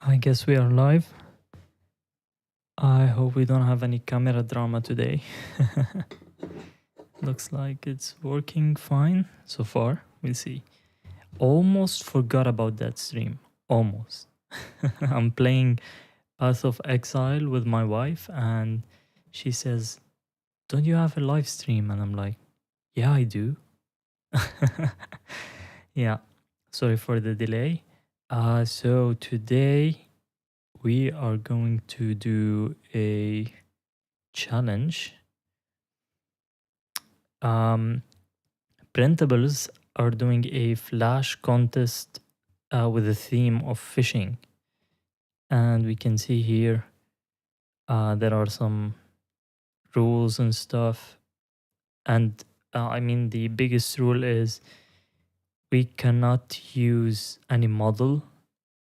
I guess we are live. I hope we don't have any camera drama today. Looks like it's working fine so far. We'll see. Almost forgot about that stream. Almost. I'm playing Path of Exile with my wife, and she says, "Don't you have a live stream?" And I'm like, "Yeah, I do." Yeah. Sorry for the delay. So today we are going to do a challenge. Printables are doing a flash contest with the theme of fishing, and we can see here there are some rules and stuff. And I mean, the biggest rule is we cannot use any model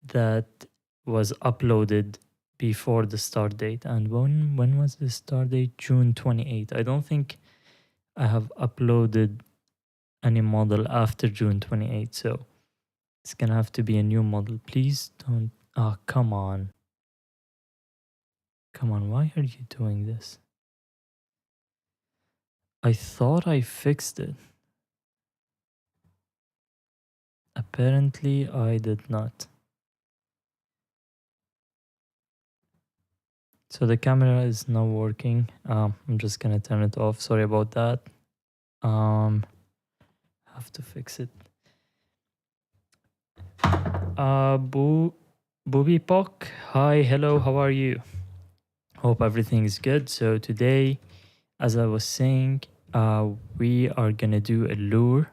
that was uploaded before the start date. And when was the start date? June 28th. I don't think I have uploaded any model after June 28th, so it's gonna have to be a new model. Please don't. Oh, come on. Come on, why are you doing this? I thought I fixed it. Apparently, I did not. So the camera is not working. I'm just gonna turn it off. Sorry about that. Have to fix it. Booby Pock. Hi, hello, how are you? Hope everything is good. So today, as I was saying, we are gonna do a lure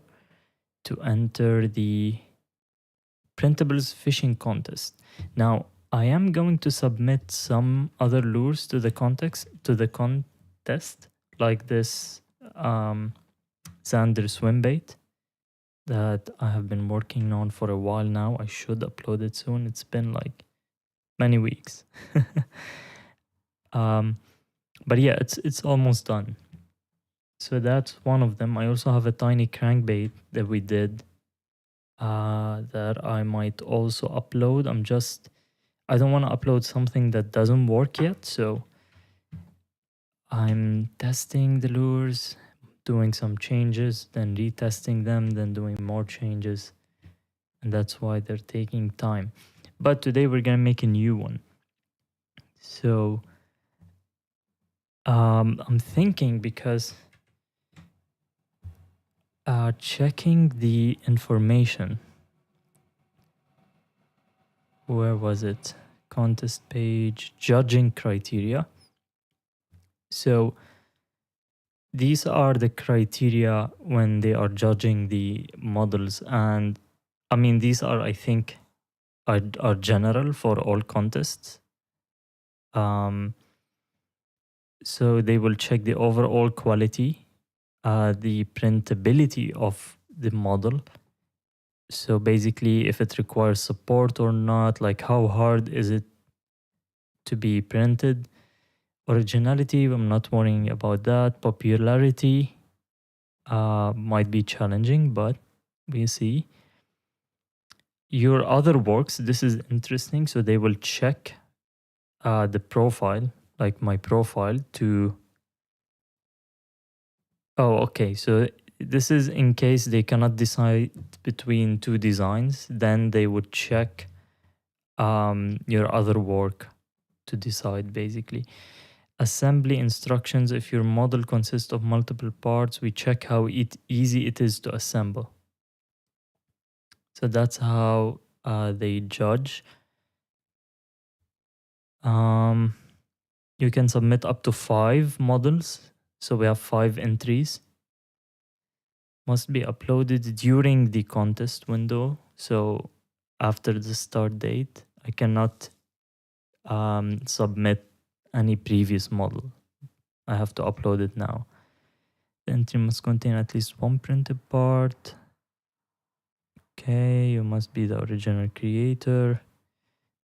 to enter the printables fishing contest. Now, I am going to submit some other lures to the contest, like this Xander swim bait that I have been working on for a while now. I should upload it soon. It's been like many weeks. But yeah, it's almost done. So that's one of them. I also have a tiny crankbait that we did that I might also upload. I don't want to upload something that doesn't work yet. So I'm testing the lures, doing some changes, then retesting them, then doing more changes. And that's why they're taking time. But today we're going to make a new one. So I'm thinking because checking the information. Where was it? Contest page, judging criteria. So these are the criteria when they are judging the models. And I mean, these are, I think, are general for all contests. So they will check the overall quality, the printability of the model. So basically, if it requires support or not, like how hard is it to be printed. Originality, I'm not worrying about that. Popularity might be challenging, but we see. Your other works, this is interesting. So they will check the profile, like my profile to... Oh, okay. So this is in case they cannot decide between two designs, then they would check your other work to decide, basically. Assembly instructions. If your model consists of multiple parts, we check how easy it is to assemble. So that's how they judge. You can submit up to 5 models. So we have 5 entries. Must be uploaded during the contest window. So after the start date, I cannot submit any previous model. I have to upload it now. The entry must contain at least one printed part. Okay, you must be the original creator.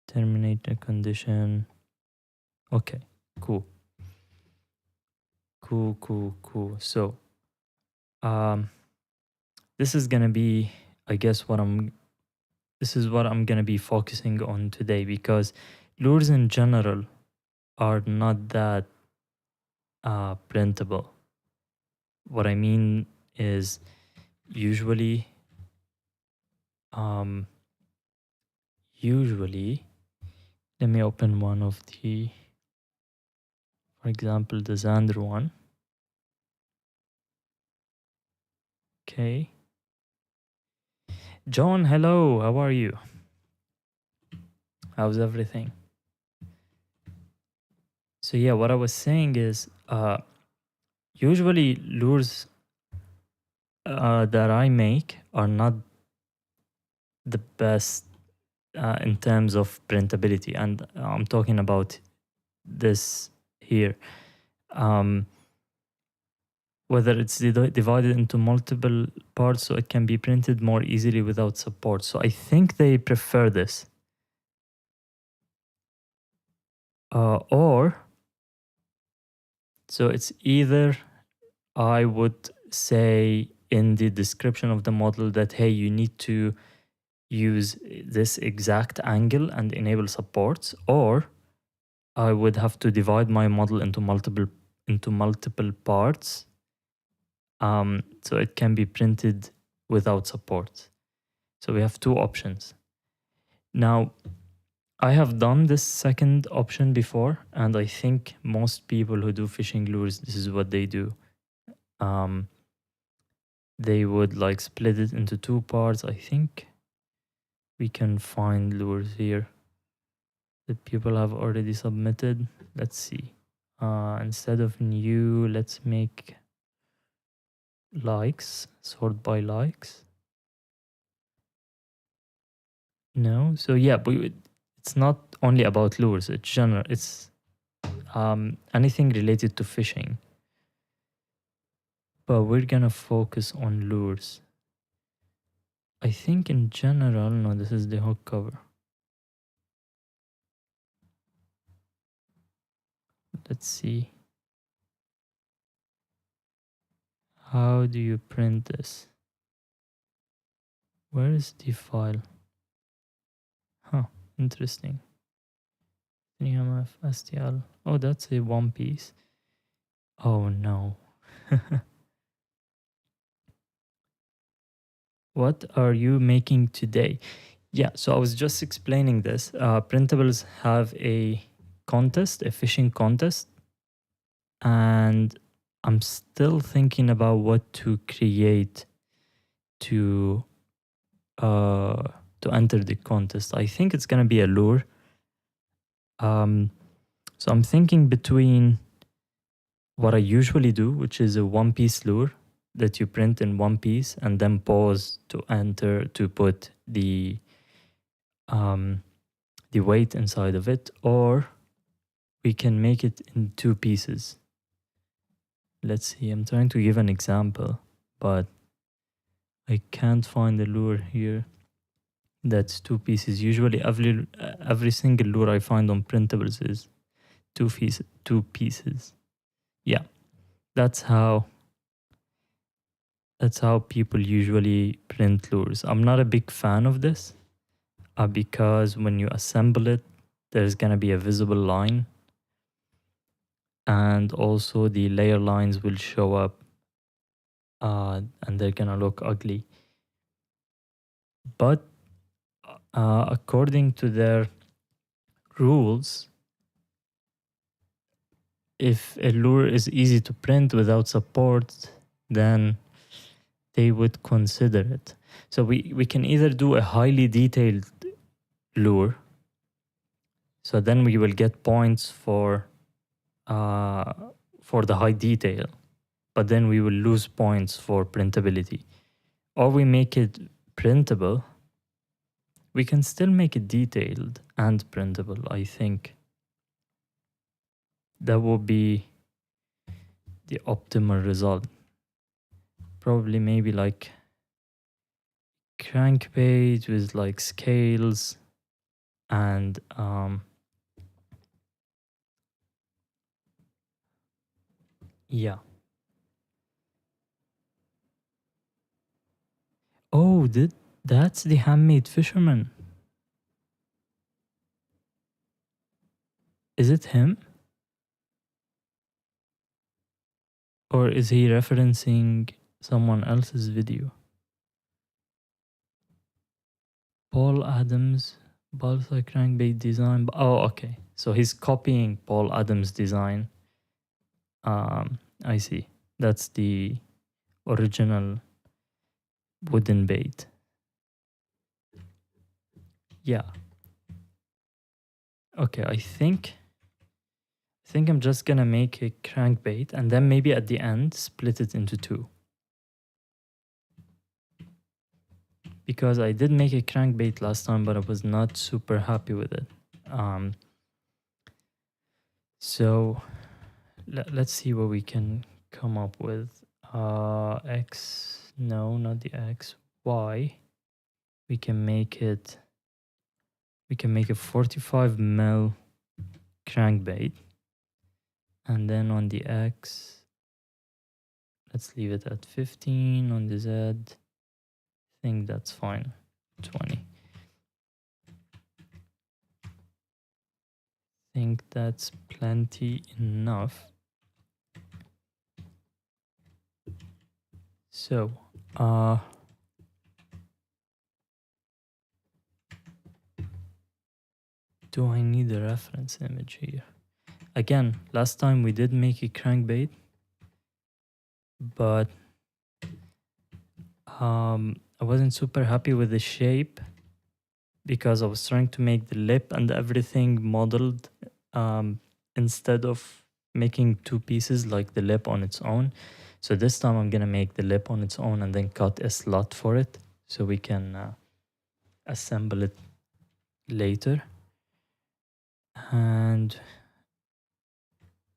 Terminate the condition. Okay, cool. Cool. So, this is gonna be, I guess, what I'm this is what I'm gonna be focusing on today, because lures in general are not that printable. What I mean is usually um usually let me open one of the, for example, the Xander one. Okay. John, hello, how are you? How's everything? So yeah, what I was saying is usually lures that I make are not the best in terms of printability, and I'm talking about this here. Um, whether it's divided into multiple parts so it can be printed more easily without support. So I think they prefer this. Or, so it's either I would say in the description of the model that, hey, you need to use this exact angle and enable supports, or I would have to divide my model into multiple parts, so it can be printed without support. So we have two options. Now, I have done this second option before, and I think most people who do fishing lures, this is what they do. They would like split it into two parts. I think we can find lures here that people have already submitted. Let's see. Instead of new, let's make likes, sort by likes. No, so yeah, but it's not only about lures. It's general. It's anything related to fishing. But we're gonna focus on lures. I think in general, no, this is the hook cover. Let's see. How do you print this? Where is the file? Huh, interesting. NMF STL. Oh, that's a one piece. Oh no. What are you making today? Yeah, so I was just explaining this. Printables have a contest, a fishing contest, and I'm still thinking about what to create to enter the contest. I think it's gonna be a lure. So I'm thinking between what I usually do, which is a one-piece lure that you print in one piece and then pause to enter to put the weight inside of it, or we can make it in two pieces. Let's see, I'm trying to give an example, but I can't find a lure here that's two pieces. Usually every single lure I find on printables is two pieces. Yeah, that's how people usually print lures. I'm not a big fan of this because when you assemble it, there's gonna be a visible line, and also the layer lines will show up, and they're gonna look ugly. But according to their rules, if a lure is easy to print without support, then they would consider it. So we can either do a highly detailed lure, so then we will get points for the high detail, but then we will lose points for printability. Or we make it printable. We can still make it detailed and printable, I think. That would be the optimal result. Probably maybe like crankbait with like scales and yeah. Oh, That's the handmade fisherman. Is it him? Or is he referencing someone else's video? Paul Adams, balsa crankbait design. Oh, okay. So he's copying Paul Adams' design. I see. That's the original wooden bait. Yeah. Okay, I think I'm just gonna make a crankbait and then maybe at the end split it into two. Because I did make a crankbait last time, but I was not super happy with it. So let's see what we can come up with. X, no, not the X, Y. We can make a 45 mil crankbait. And then on the X, let's leave it at 15. On the Z, I think that's fine, 20. Think that's plenty enough. So, do I need a reference image here? Again, last time we did make a crankbait, but I wasn't super happy with the shape because I was trying to make the lip and everything modeled instead of making two pieces like the lip on its own. So this time I'm gonna make the lip on its own and then cut a slot for it so we can assemble it later. And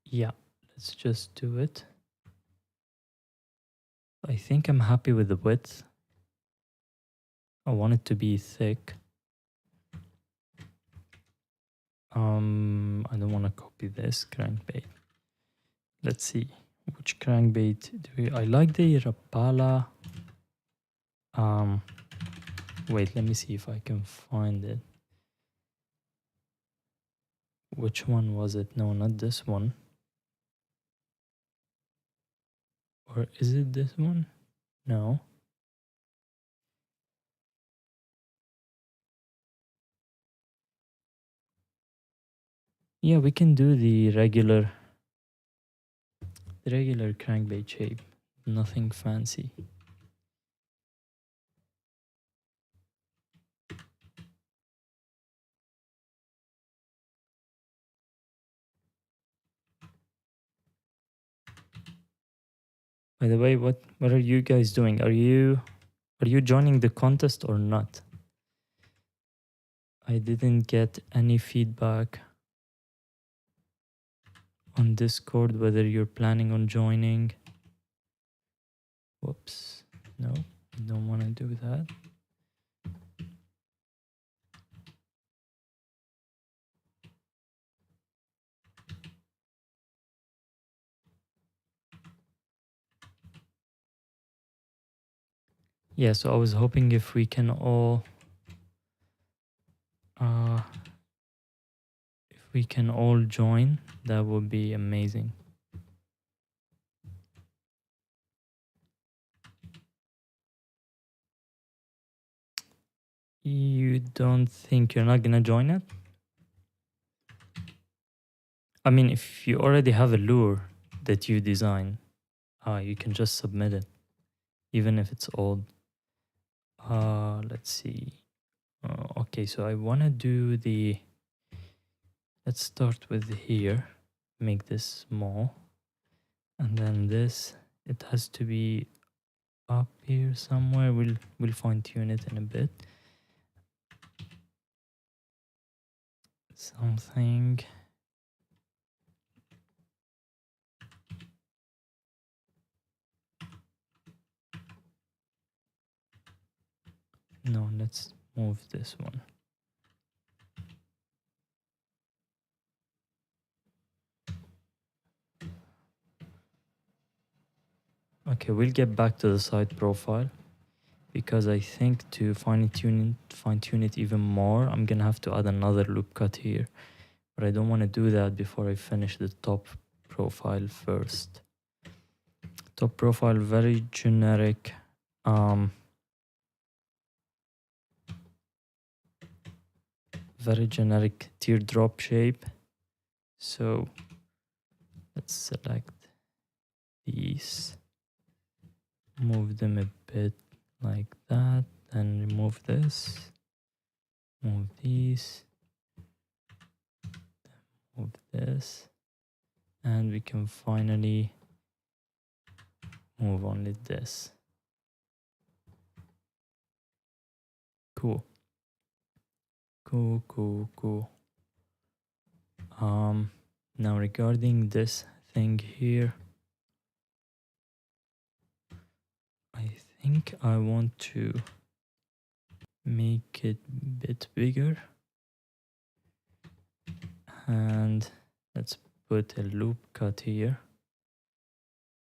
yeah, let's just do it. I think I'm happy with the width. I want it to be thick. I don't want to copy this crankbait. Let's see which crankbait do we. I like the Rapala. Wait, let me see if I can find it. Which one was it? No, not this one. Or is it this one? No. Yeah, we can do the regular crankbait shape. Nothing fancy. By the way, what are you guys doing? Are you joining the contest or not? I didn't get any feedback on Discord whether you're planning on joining. Whoops. No, I don't want to do that. Yeah, so I was hoping if we can all join, that would be amazing. You don't think you're not gonna join it? I mean, if you already have a lure that you design, you can just submit it, even if it's old. Let's see. Okay, so I want to do the. Let's start with here. Make this small, and then this. It has to be up here somewhere. We'll fine tune it in a bit. Something. No, let's move this one. Okay, we'll get back to the side profile. because I think to fine tune it even more, I'm gonna have to add another loop cut here. But I don't want to do that before I finish the top profile first. Top profile, very generic. Very generic teardrop shape. So let's select these, move them a bit like that, then remove this, move these, move this, and we can finally move only this. Cool. Cool. Now regarding this thing here, I think I want to make it a bit bigger, and let's put a loop cut here.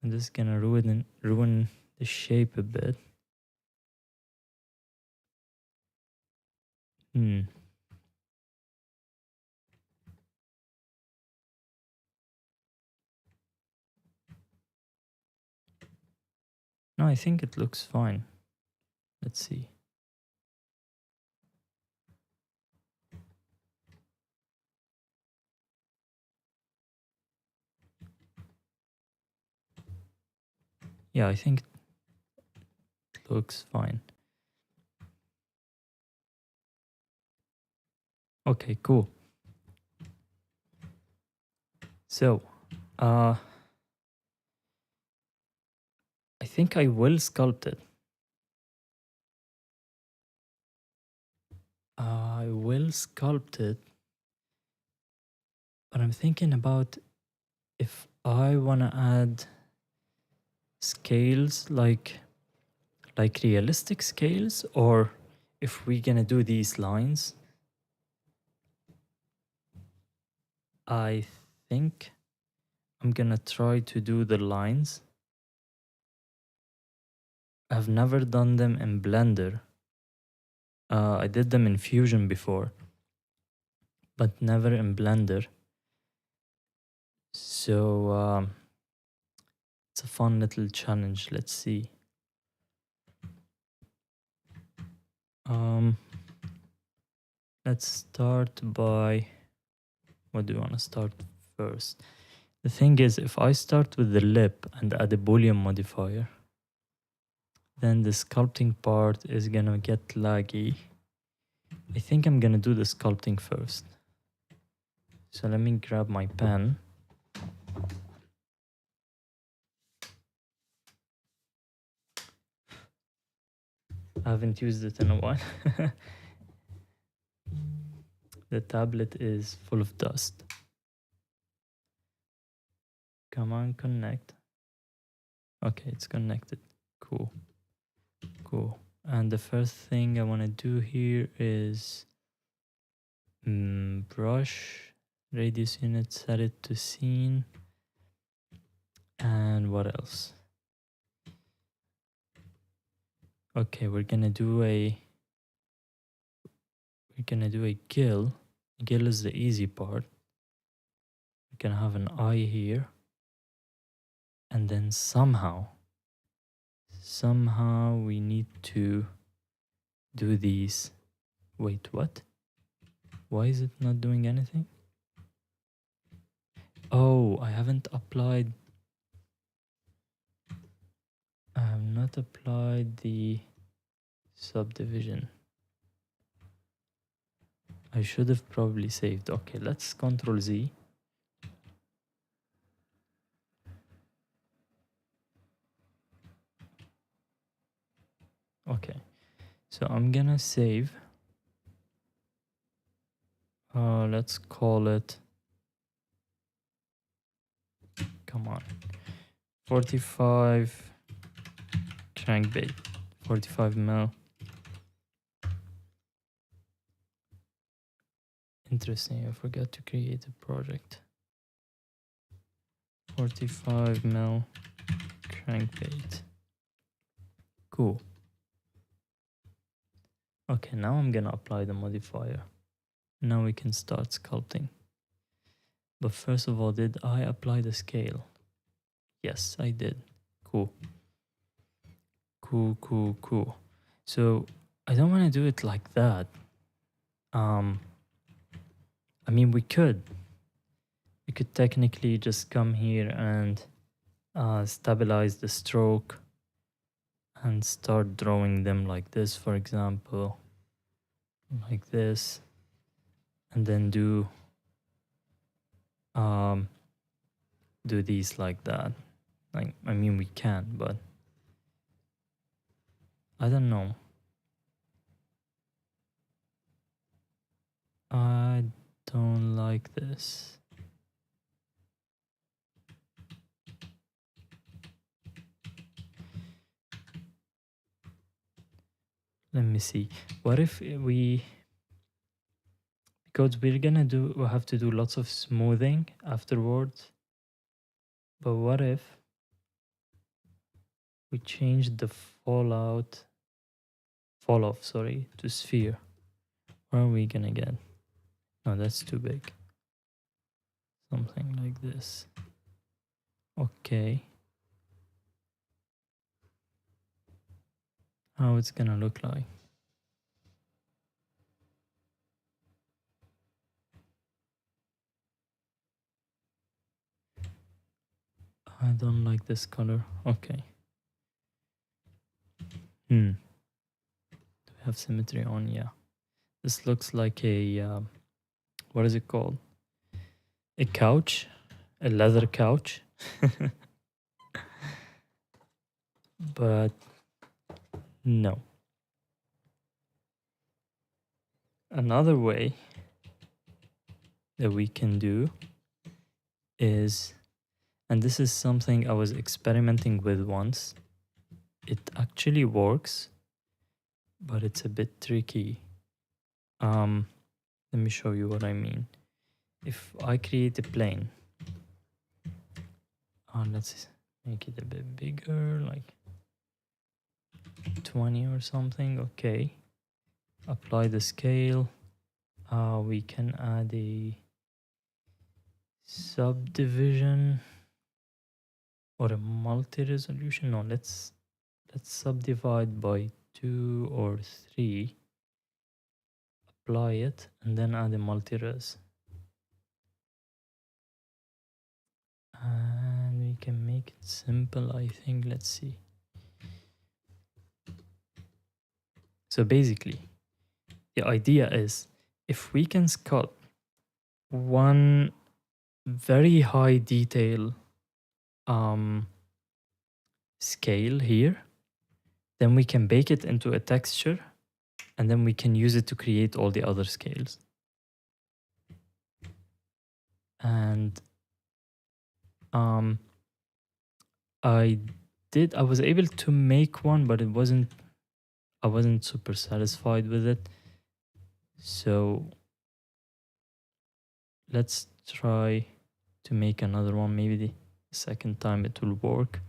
And this is gonna ruin the shape a bit. No, I think it looks fine. Let's see. Yeah, I think it looks fine. Okay, cool. So, I think I will sculpt it. I will sculpt it, but I'm thinking about if I want to add scales like realistic scales, or if we're gonna do these lines. I think I'm gonna try to do the lines. I've never done them in Blender. I did them in Fusion before, but never in Blender. So it's a fun little challenge. Let's see. Let's start by, what do you want to start first? The thing is, if I start with the lip and add a Boolean modifier, then the sculpting part is gonna get laggy. I think I'm gonna do the sculpting first. So let me grab my pen. I haven't used it in a while. The tablet is full of dust. Come on, connect. Okay, it's connected. Cool. And the first thing I want to do here is brush, radius unit, set it to scene. And what else? Okay, we're gonna do a gill. Gill is the easy part. We're gonna have an eye here, and then somehow we need to do these. Wait, what? Why is it not doing anything? Oh, I have not applied the subdivision. I should have probably saved. Okay, let's Control Z. Okay, so I'm gonna save. Let's call it, come on, 45 crankbait, 45 mil. Interesting, I forgot to create a project. 45 mil crankbait. Cool. Okay, now I'm gonna apply the modifier. Now we can start sculpting. But first of all, did I apply the scale? Yes, I did. Cool. Cool. So I don't want to do it like that. I mean, we could technically just come here and stabilize the stroke and start drawing them like this, for example, like this, and then do these like that. Like, I mean, we can, but I don't know. I don't like this. Let me see. What if we, because we'll have to do lots of smoothing afterwards. But what if we change the fall off, sorry, to sphere? What are we gonna get? No, that's too big. Something like this. Okay. How it's gonna look like? I don't like this color. Okay. Do we have symmetry on? Yeah. This looks like a what is it called? A couch, a leather couch. But no. Another way that we can do is, and this is something I was experimenting with once. It actually works, but it's a bit tricky. Let me show you what I mean. If I create a plane, let's make it a bit bigger, like 20 or something. Okay. Apply the scale. We can add a subdivision or a multi-resolution. No, let's subdivide by 2 or 3. Apply it and then add a multi-res. And we can make it simple, I think. Let's see. So basically, the idea is if we can sculpt one very high detail scale here, then we can bake it into a texture and then we can use it to create all the other scales. And I was able to make one, but I wasn't super satisfied with it. So let's try to make another one. Maybe the second time it will work.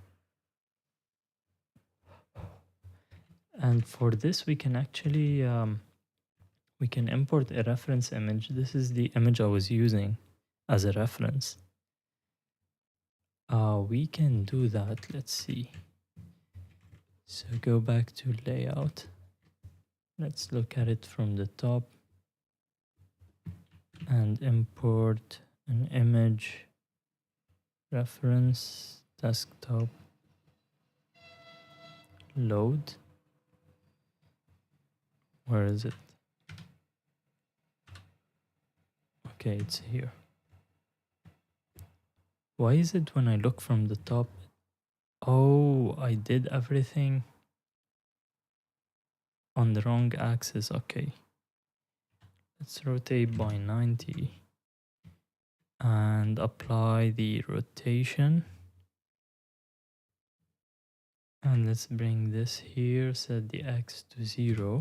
And for this, we can actually we can import a reference image. This is the image I was using as a reference. We can do that. Let's see. So go back to layout. Let's look at it from the top and import an image reference desktop load. Where is it? Okay, it's here. Why is it when I look from the top? Oh, I did everything on the wrong axis. Okay. Let's rotate by 90 and apply the rotation. And let's bring this here, set the X to 0.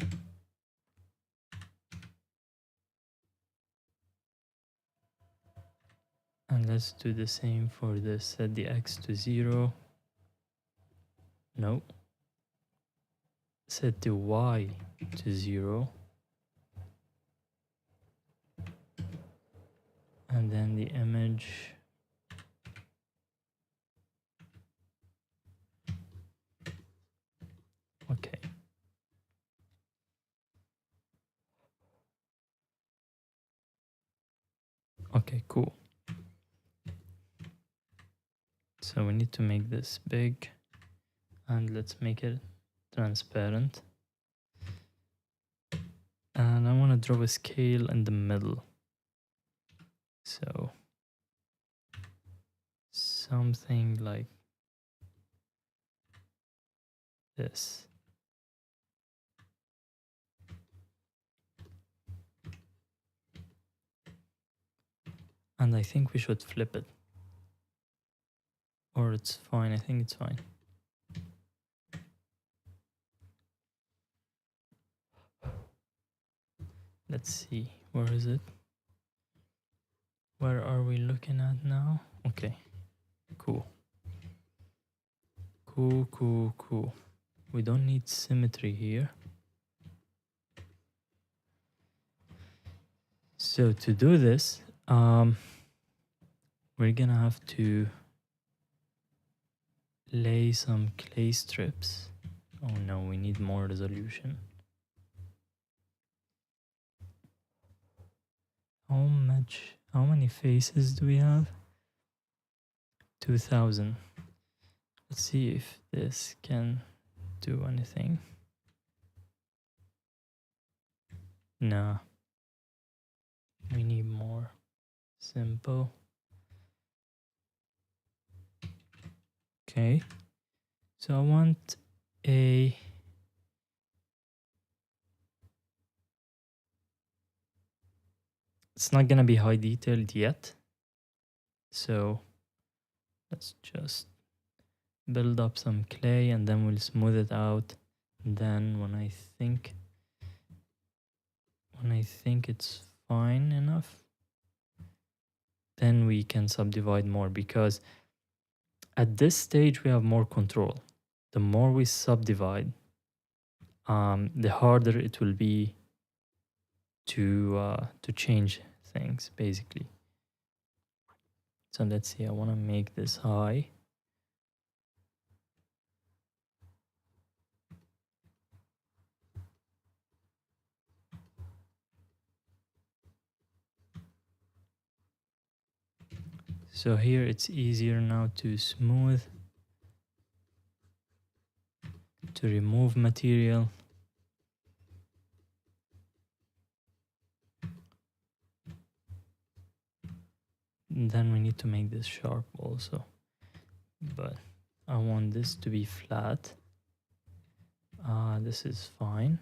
And let's do the same for this, set the X to 0. No. set the Y to 0, and then the image, okay. Okay, cool. So we need to make this big, and let's make it transparent. And I want to draw a scale in the middle. So something like this. And I think we should flip it. Or it's fine, I think it's fine. Let's see, where is it? Where are we looking at now? Okay, cool. Cool. We don't need symmetry here. So to do this, we're gonna have to lay some clay strips. Oh no, we need more resolution. How many faces do we have? 2000. Let's see if this can do anything. Nah. We need more. Simple. Okay. So I want a... It's not gonna be high detailed yet. So let's just build up some clay and then we'll smooth it out. And then when I think it's fine enough, then we can subdivide more, because at this stage we have more control. The more we subdivide, the harder it will be to change things, basically. So let's see, I want to make this high. So here it's easier now to smooth, to remove material. And then we need to make this sharp also. But I want this to be flat. This is fine.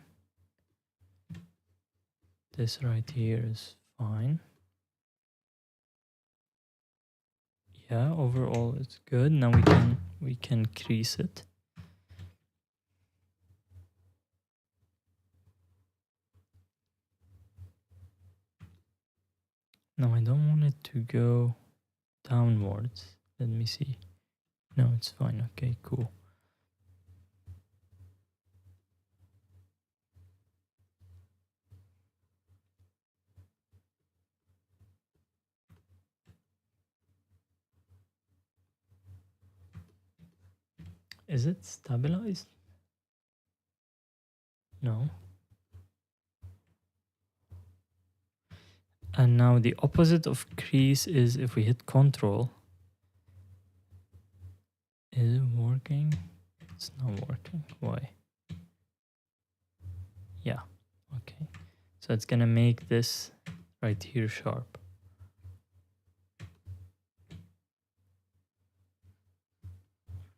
This right here is fine. Yeah, overall it's good. Now we can crease it. Now I don't want it to go downwards. Let me see. No, it's fine. Okay, cool. Is it stabilized? No. And now the opposite of crease is if we hit Control. Is it working? It's not working. Why? Yeah. Okay. So it's gonna make this right here sharp.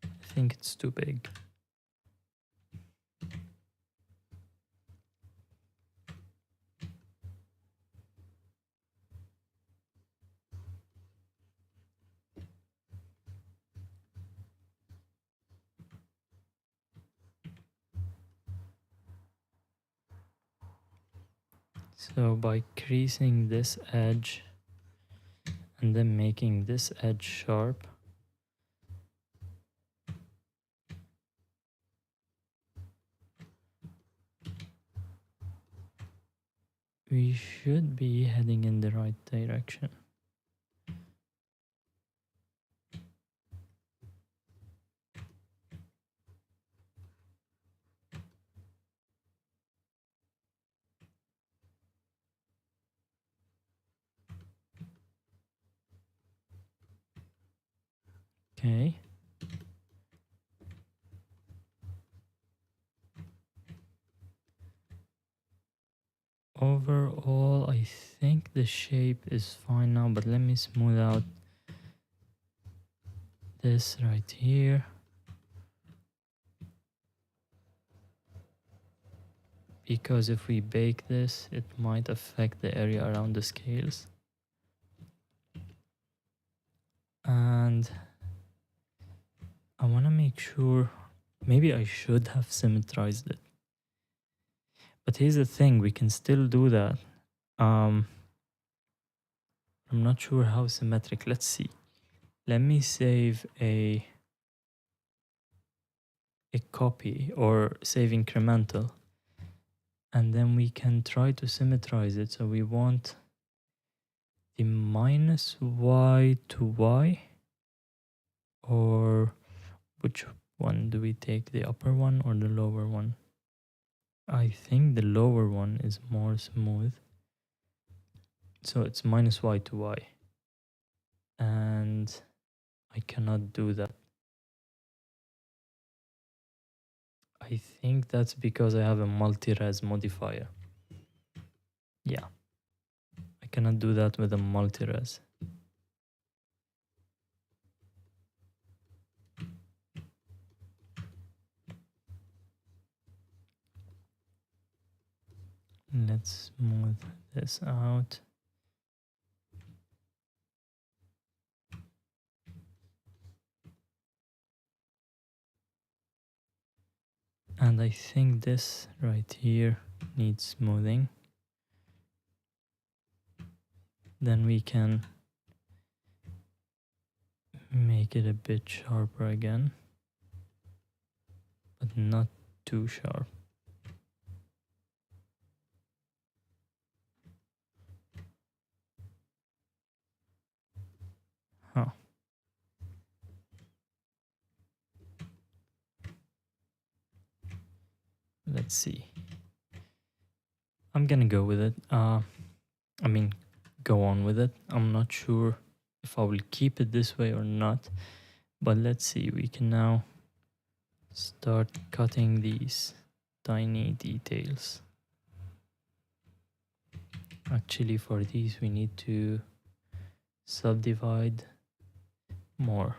I think it's too big. So by creasing this edge and then making this edge sharp, we should be heading in the right direction. Okay. Overall, I think the shape is fine now, but let me smooth out this right here. Because if we bake this, it might affect the area around the scales. And I want to make sure, maybe I should have symmetrized it. But here's the thing, we can still do that. I'm not sure how symmetric. Let's see. Let me save a copy or save incremental. And then we can try to symmetrize it. So we want the minus y to y, or which one do we take, the upper one or the lower one? I think the lower one is more smooth. So it's minus y to y. And I cannot do that. I think that's because I have a multi-res modifier. Yeah. I cannot do that with a multi-res. Let's smooth this out. And I think this right here needs smoothing. Then we can make it a bit sharper again, but not too sharp. Huh. Let's see. I'm gonna go with it. I mean, go on with it. I'm not sure if I will keep it this way or not, but let's see. We can now start cutting these tiny details. Actually, for these we need to subdivide more.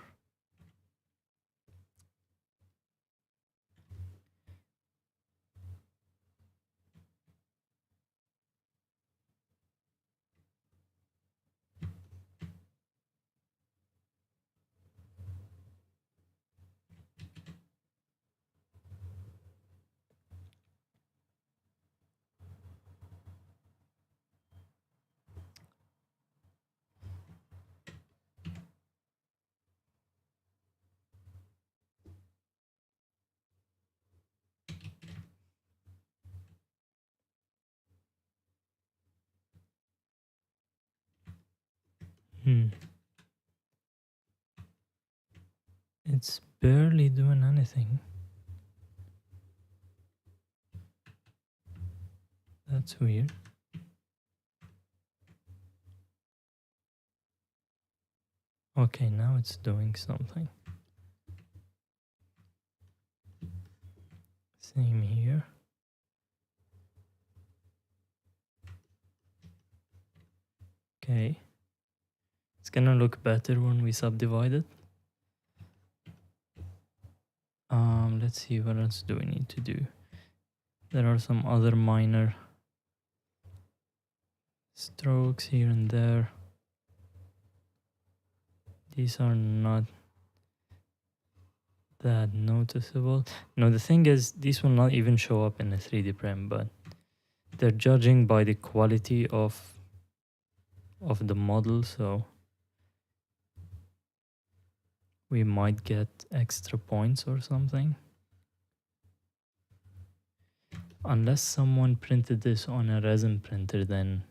It's barely doing anything. That's weird. Okay, now it's doing something. Same here. Okay. It's gonna look better when we subdivide it. Let's see, what else do we need to do? There are some other minor strokes here and there. These are not that noticeable. No, the thing is, these will not even show up in a 3D print, but they're judging by the quality of the model, so we might get extra points or something. Unless someone printed this on a resin printer, then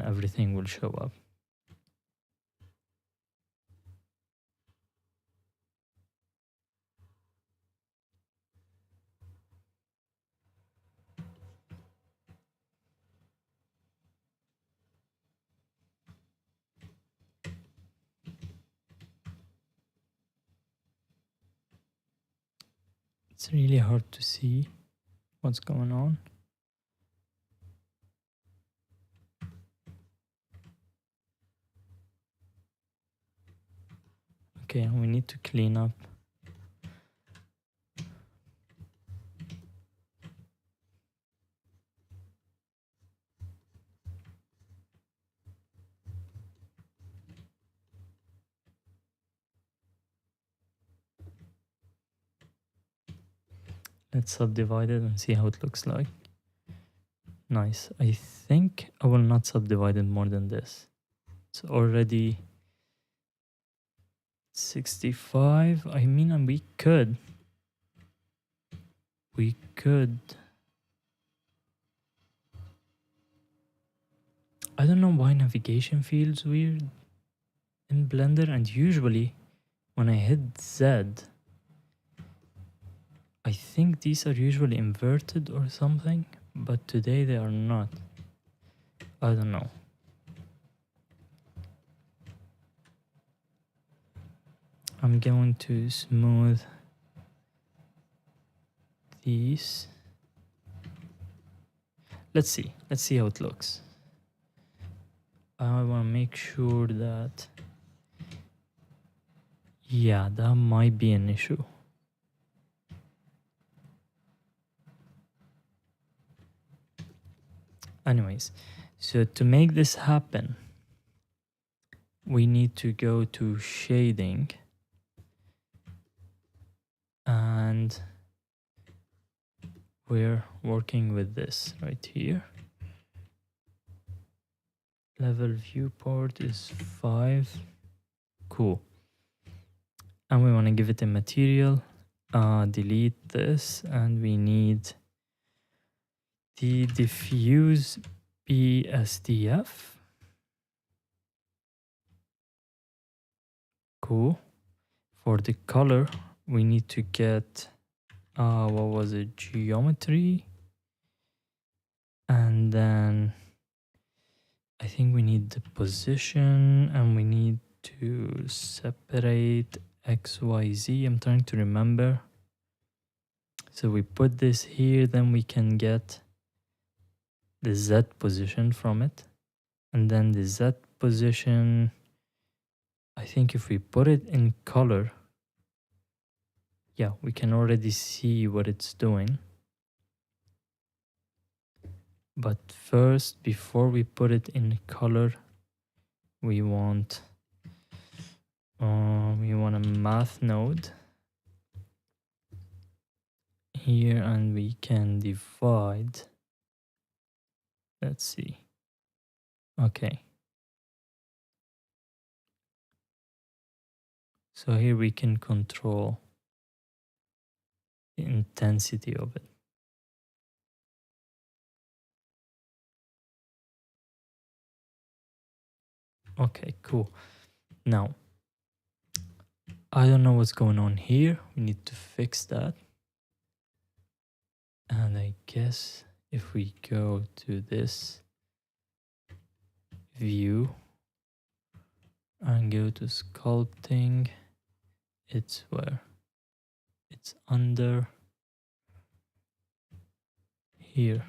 everything will show up. It's really hard to see what's going on. Okay, we need to clean up. Let's subdivide it and see how it looks like. Nice. I think I will not subdivide it more than this. It's already 65. I mean, and we could. I don't know why navigation feels weird in Blender, and usually when I hit Z, I think these are usually inverted or something, but today they are not. I don't know. I'm going to smooth these. Let's see how it looks. I want to make sure that, yeah, that might be an issue. Anyways, so to make this happen, we need to go to shading, and we're working with this right here. Level viewport is 5. Cool. And we want to give it a material. Delete this, and we need the diffuse BSDF. Cool. For the color, we need to get what was it, geometry, and then I think we need the position, and we need to separate XYZ. I'm trying to remember. So we put this here, then we can get the Z position from it, and then the Z position, I think if we put it in color, yeah, we can already see what it's doing. But first, before we put it in color, we want a math node here, and we can divide. Let's see. Okay. So here we can control the intensity of it. Okay, cool. Now, I don't know what's going on here. We need to fix that. And I guess if we go to this view and go to sculpting, it's where? It's under here.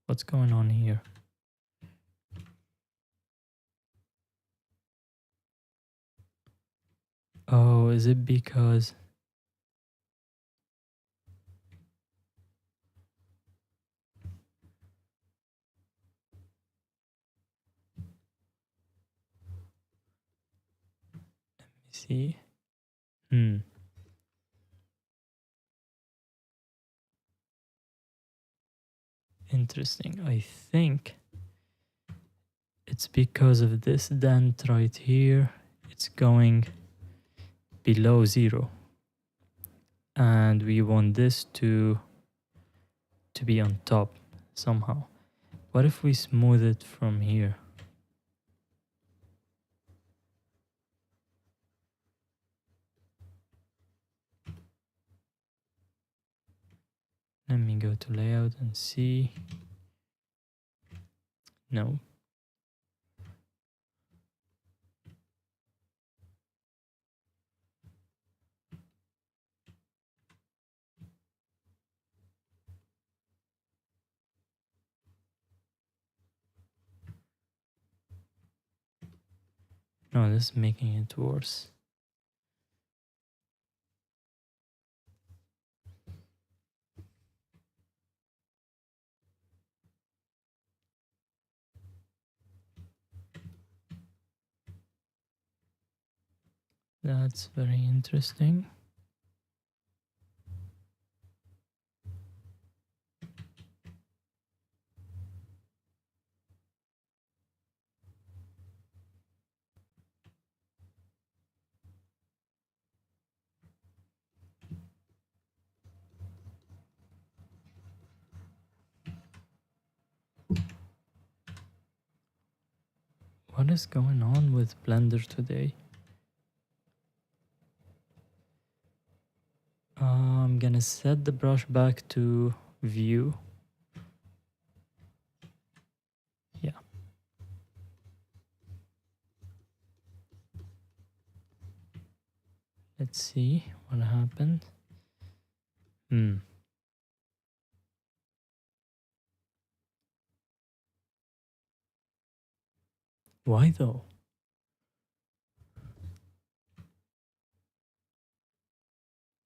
What's going on here? Oh, is it because see? Interesting. I think it's because of this dent right here. It's going below 0. And we want this to to be on top somehow. What if we smooth it from here? Let me go to layout and see. No. No, this is making it worse. That's very interesting. What is going on with Blender today? I'm gonna set the brush back to view. Yeah. Let's see what happened. Why though?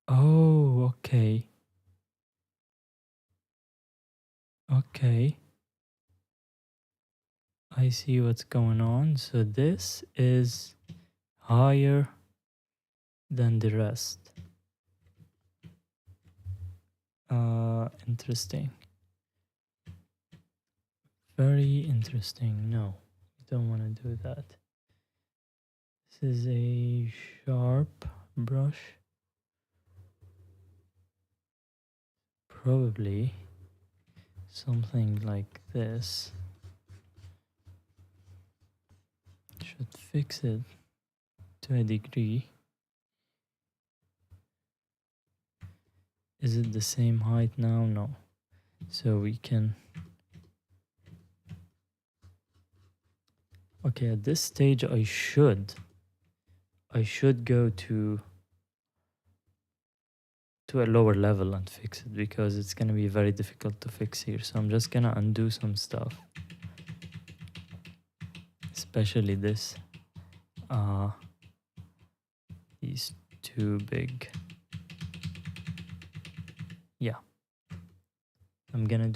Oh, okay. Okay. I see what's going on. So this is higher than the rest. Interesting. Very interesting. No, we don't want to do that. This is a sharp brush. Probably something like this should fix it to a degree. Is it the same height now? No. So we can... Okay, at this stage I should go to a lower level and fix it, because it's going to be very difficult to fix here. So I'm just going to undo some stuff, especially this. He's too big. Yeah, I'm gonna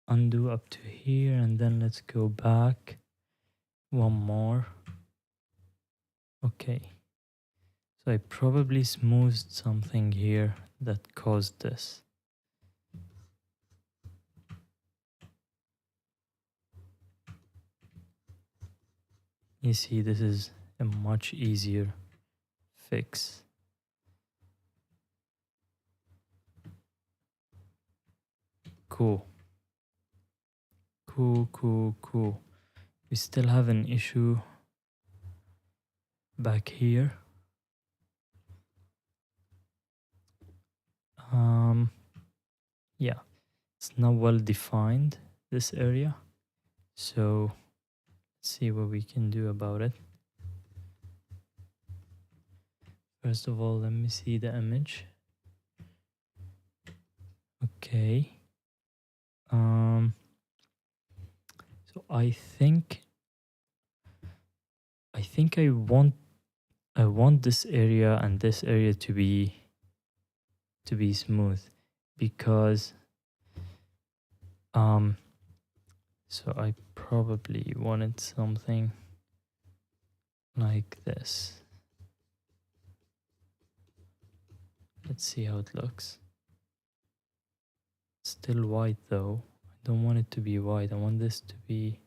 undo up to here, and then let's go back one more. Okay, so I probably smoothed something here that caused this. You see, this is a much easier fix. Cool. Cool. We still have an issue back here. Yeah, it's not well defined, this area. So let's see what we can do about it. First of all, let me see the image. Okay. So I think I want this area and this area to be smooth, because so I probably wanted something like this. Let's see how it looks. Still white though. I don't want it to be white. I want this to be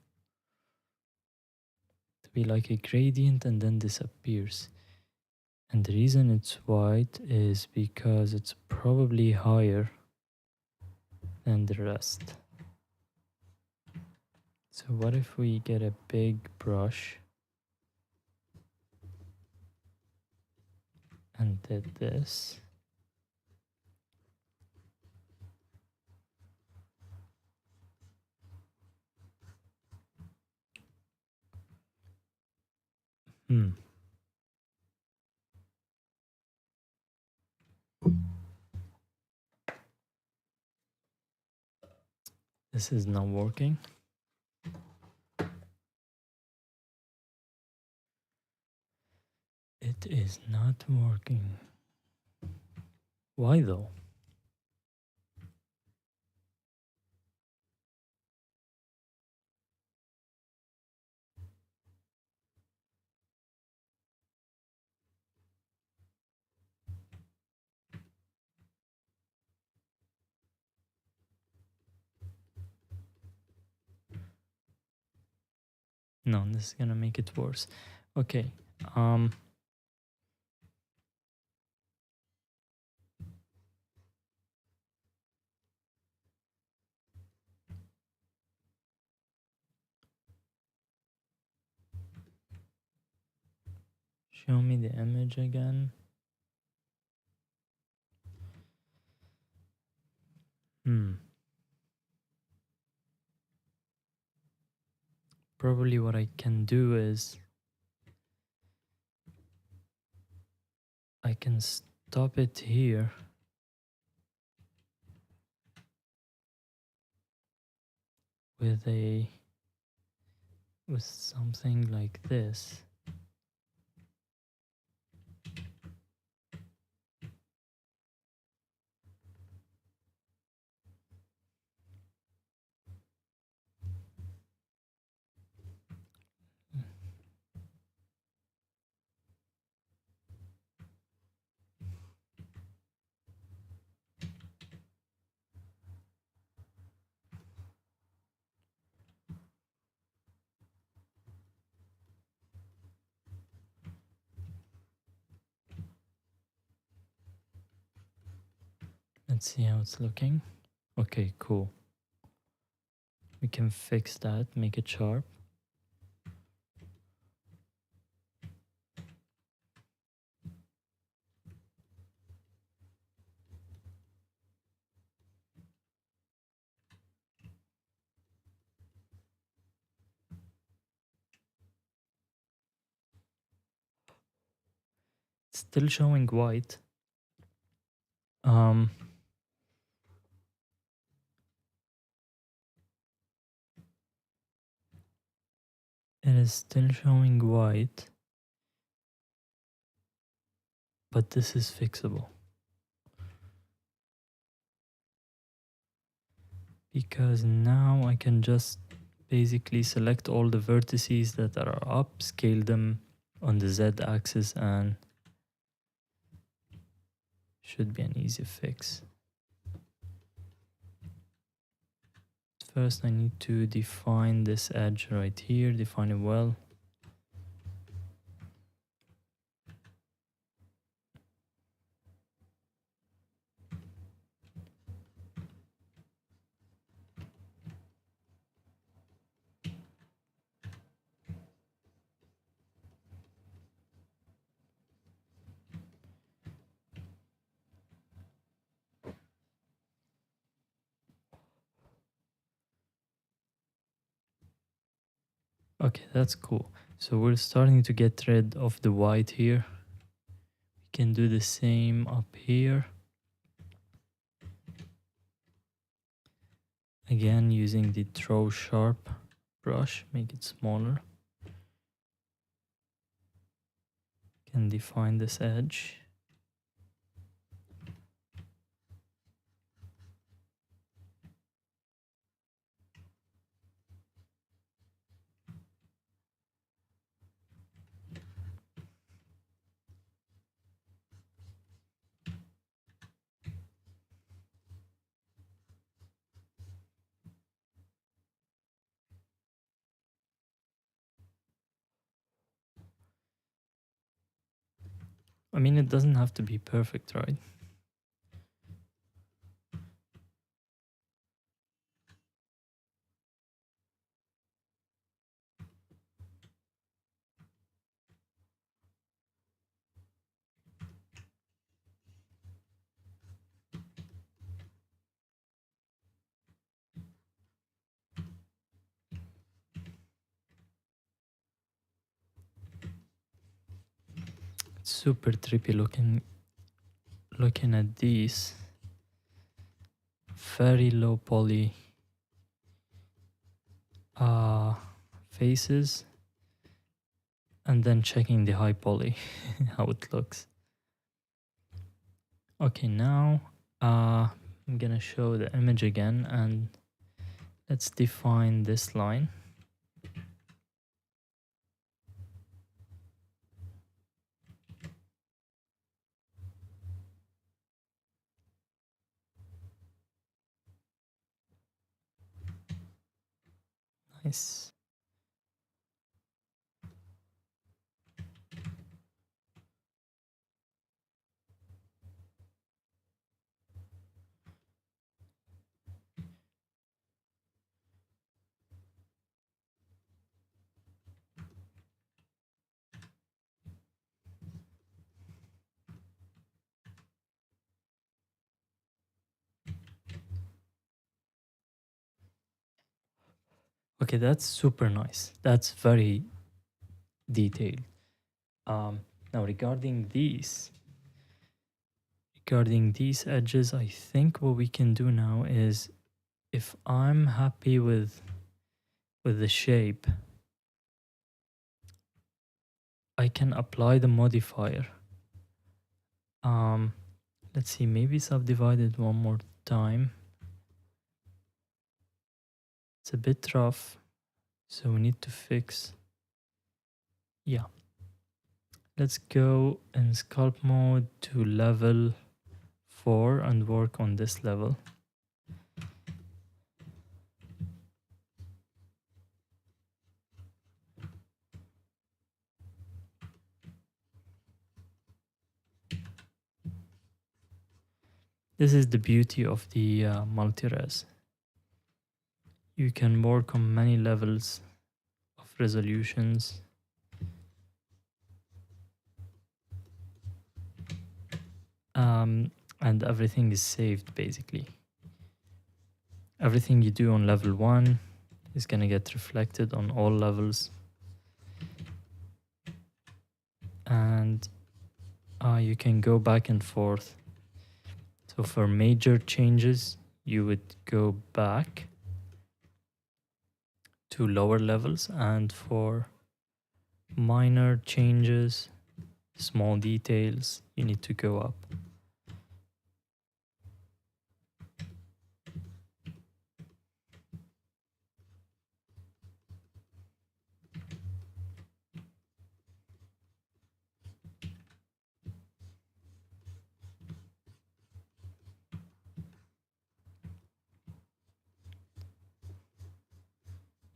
like a gradient and then disappears. And the reason it's white is because it's probably higher and the rest. So what if we get a big brush and did this? This is not working. It is not working. Why though? No, this is gonna make it worse. Okay. Show me the image again. Probably what I can do is I can stop it here with something like this. Let's see how it's looking. Okay, cool. We can fix that, make it sharp. It's still showing white. It is still showing white, but this is fixable. Because now I can just basically select all the vertices that are up, scale them on the Z axis, and should be an easy fix. First I need to define this edge right here, define it well. Okay, that's cool. So we're starting to get rid of the white here. We can do the same up here. Again, using the throw sharp brush, make it smaller. Can define this edge. I mean, it doesn't have to be perfect, right? It's super trippy looking at these very low poly faces and then checking the high poly how it looks. Okay, now I'm gonna show the image again, and let's define this line. Nice. Okay, that's super nice. That's very detailed. Now regarding these edges, I think what we can do now is, if I'm happy with the shape, I can apply the modifier. Let's see, maybe subdivide it one more time. It's a bit rough, so we need to fix. Yeah. Let's go in sculpt mode to level 4 and work on this level. This is the beauty of the multi-res. You can work on many levels of resolutions. And everything is saved basically. Everything you do on level 1 is gonna get reflected on all levels. And you can go back and forth. So for major changes, you would go back to lower levels, and for minor changes, small details, you need to go up.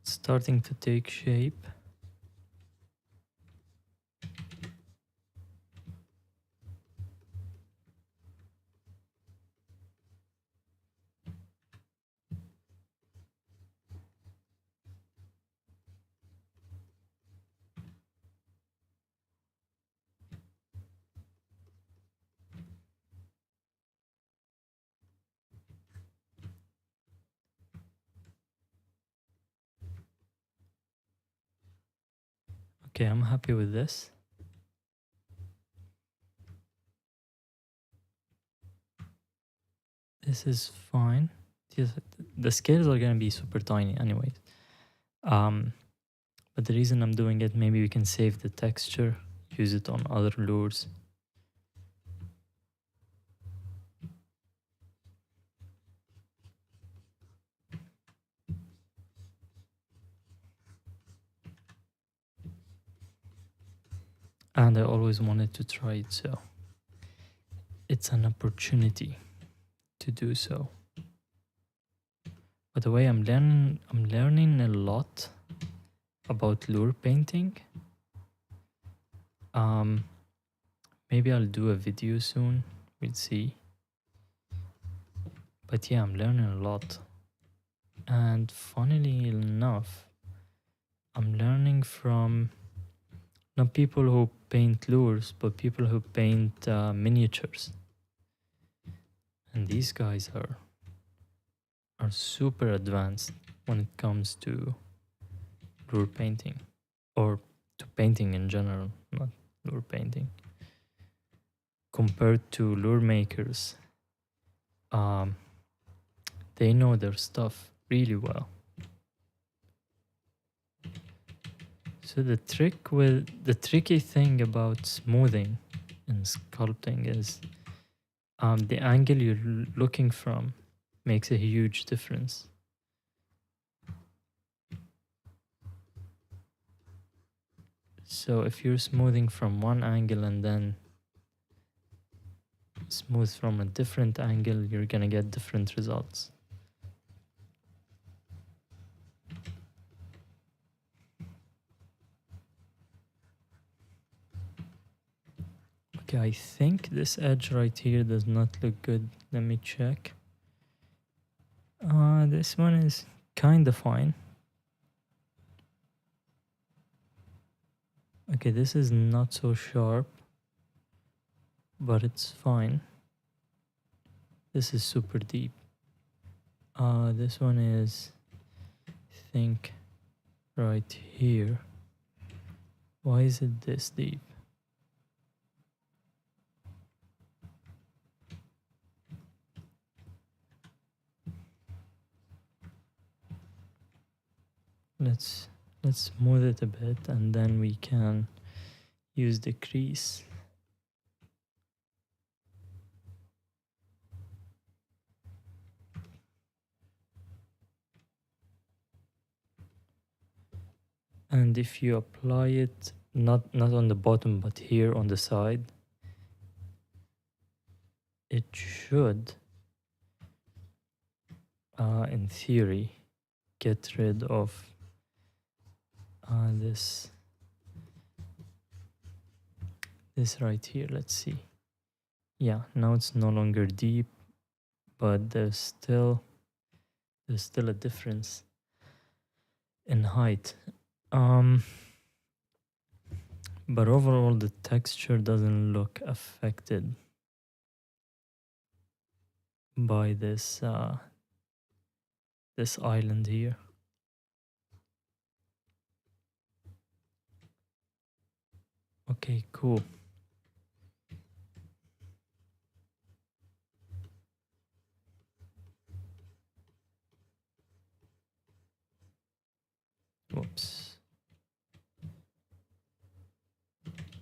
Starting to take shape. Okay, I'm happy with this. This is fine. The scales are gonna be super tiny anyways. But the reason I'm doing it, maybe we can save the texture, use it on other lures. And I always wanted to try it, so it's an opportunity to do so. By the way, I'm learning a lot about lure painting. Maybe I'll do a video soon, we'll see. But yeah, I'm learning a lot. And funnily enough, I'm learning from not people who paint lures, but people who paint miniatures. And these guys are super advanced when it comes to lure painting, or to painting in general, not lure painting. compared to lure makers, they know their stuff really well. So the tricky thing about smoothing and sculpting is the angle you're looking from makes a huge difference. So if you're smoothing from one angle and then smooth from a different angle, you're gonna get different results. Okay, I think this edge right here does not look good. Let me check. This one is kind of fine. Okay, this is not so sharp, but it's fine. This is super deep. This one is, I think, right here. Why is it this deep? Let's smooth it a bit and then we can use the crease. And if you apply it not on the bottom but here on the side, it should in theory get rid of this right here. Let's see. Yeah, now it's no longer deep, but there's still a difference in height. But overall the texture doesn't look affected by this this island here. Okay, cool. Whoops.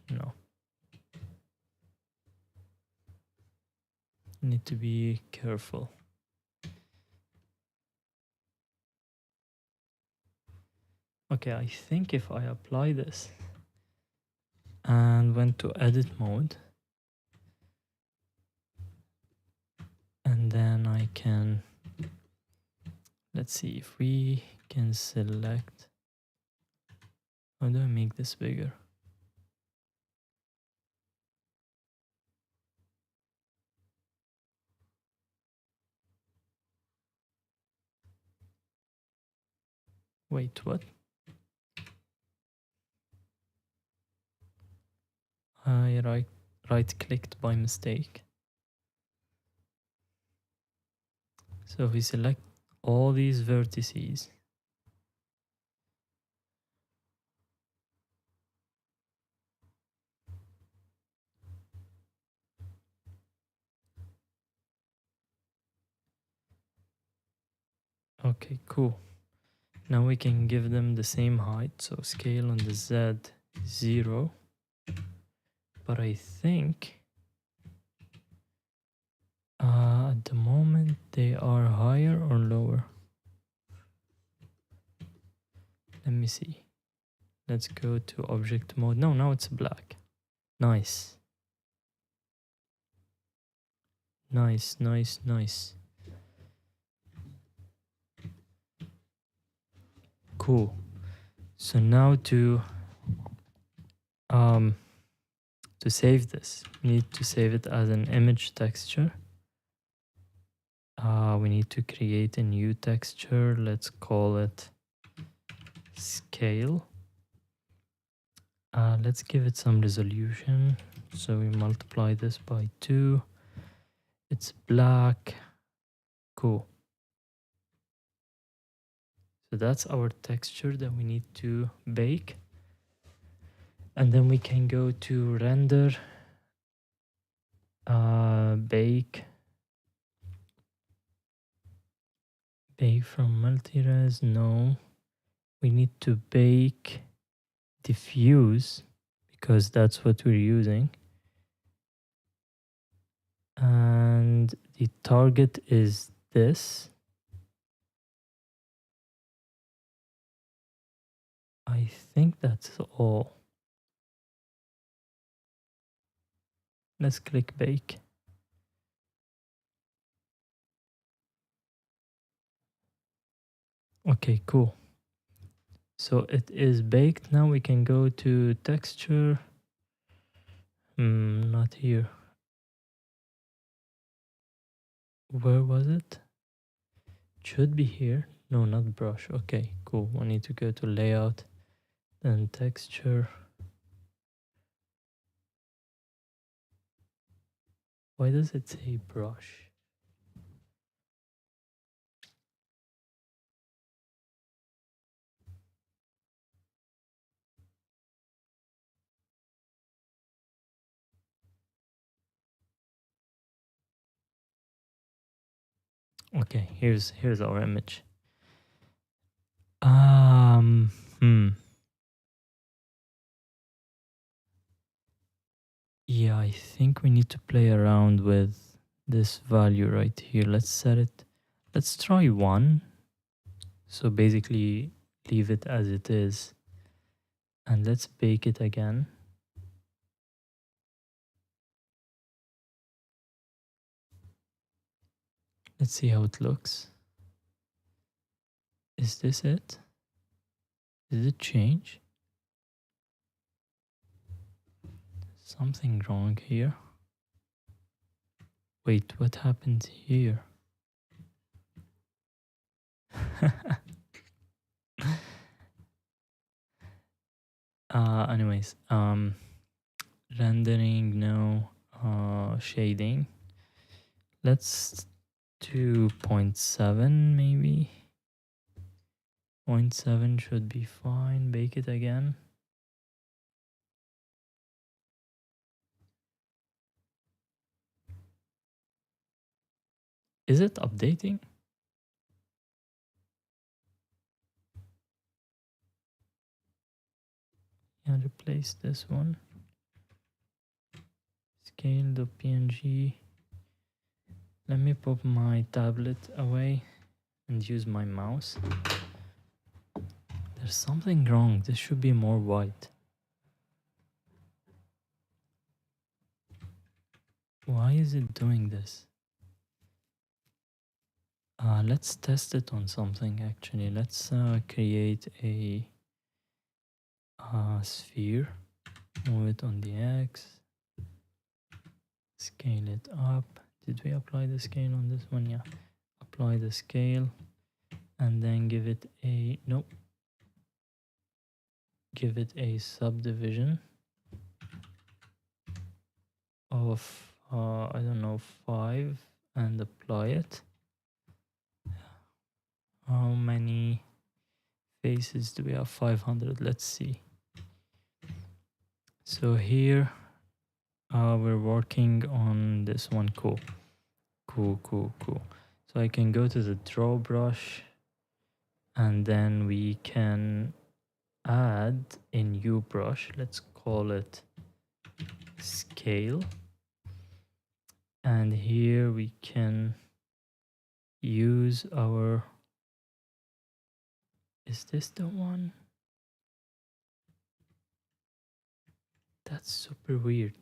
No. Need to be careful. Okay, I think if I apply this and went to edit mode, and then I can, let's see if we can select, how do I make this bigger? Wait, what? I right clicked by mistake. So if we select all these vertices, okay, cool. Now we can give them the same height, so scale on the Z 0. But I think at the moment they are higher or lower. Let me see. Let's go to object mode. No, now it's black. Nice. Nice, nice, nice. Cool. So now to save this, we need to save it as an image texture. We need to create a new texture. Let's call it scale. Let's give it some resolution. So we multiply this by 2. It's black. Cool. So that's our texture that we need to bake. And then we can go to render Bake from multi-res, no. We need to bake diffuse because that's what we're using. And the target is this. I think that's all. Let's click bake. Okay, cool. So it is baked. Now we can go to texture. Not here. Where was it? Should be here. No, not brush. Okay, cool. We need to go to layout, then texture. Why does it say brush? Okay, here's our image. Yeah, I think we need to play around with this value right here. Let's set it. Let's try 1. So basically leave it as it is. And let's bake it again. Let's see how it looks. Is this it? Did it change? Something wrong here. Wait, what happened here? Anyways, rendering, no. Shading. Let's do 0.7 maybe. 0.7 should be fine. Bake it again. Is it updating? Yeah, replace this one. Scale the PNG. Let me put my tablet away and use my mouse. There's something wrong. This should be more white. Why is it doing this? Let's test it on something actually. Let's create a sphere. Move it on the X. Scale it up. Did we apply the scale on this one? Yeah. Apply the scale. And then give it a... Nope. Give it a subdivision of, I don't know, 5. And apply it. How many faces do we have? 500. Let's see. So here we're working on this one. Cool. So I can go to the draw brush and then we can add a new brush. Let's call it scale. And here we can use our... Is this the one? That's super weird.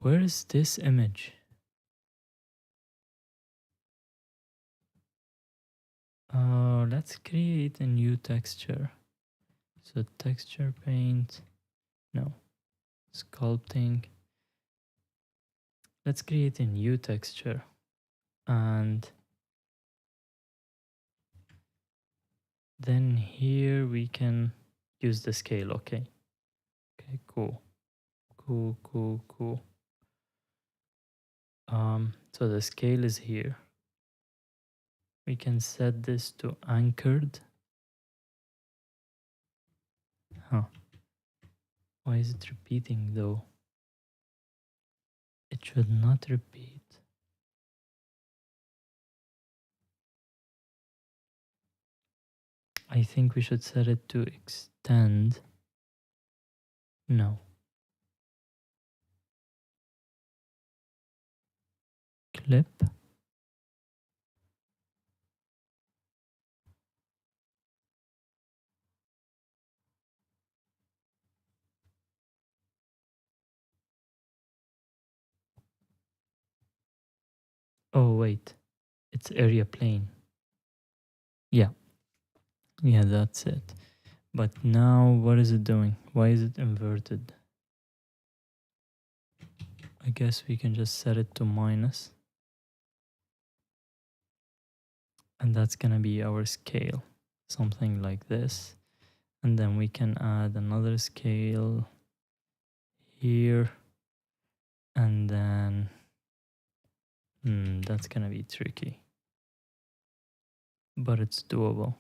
Where is this image? Let's create a new texture. So texture paint, no, sculpting. Let's create a new texture and then here we can use the scale. Okay, cool. So the scale is here. We can set this to anchored. Huh. Why is it repeating though? It should not repeat. I think we should set it to extend. No. Clip. Oh, wait. It's area plane. Yeah. Yeah, that's it. But now what is it doing? Why is it inverted? I guess we can just set it to minus. And that's gonna be our scale. Something like this. And then we can add another scale here. And then that's gonna be tricky. But it's doable.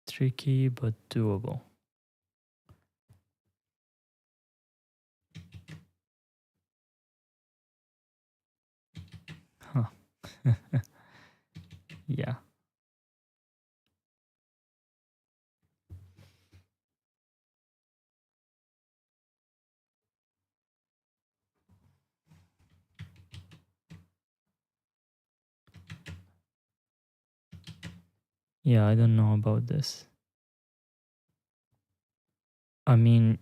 Tricky but doable. Huh. Yeah. Yeah, I don't know about this. I mean,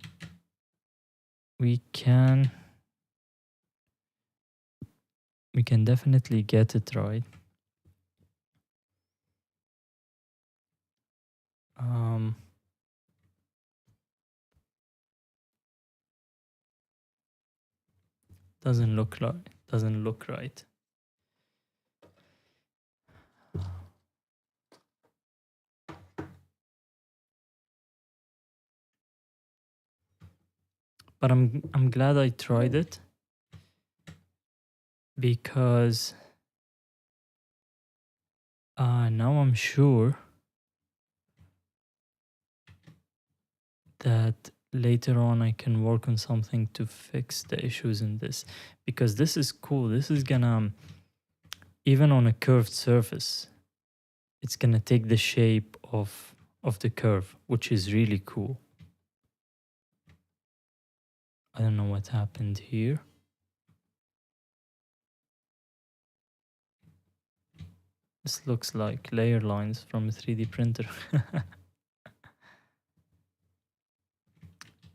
we can definitely get it right. Doesn't look right. But I'm glad I tried it, because now I'm sure that later on I can work on something to fix the issues in this, because this is cool. This is gonna, even on a curved surface, it's gonna take the shape of the curve, which is really cool. I don't know what happened here. This looks like layer lines from a 3D printer.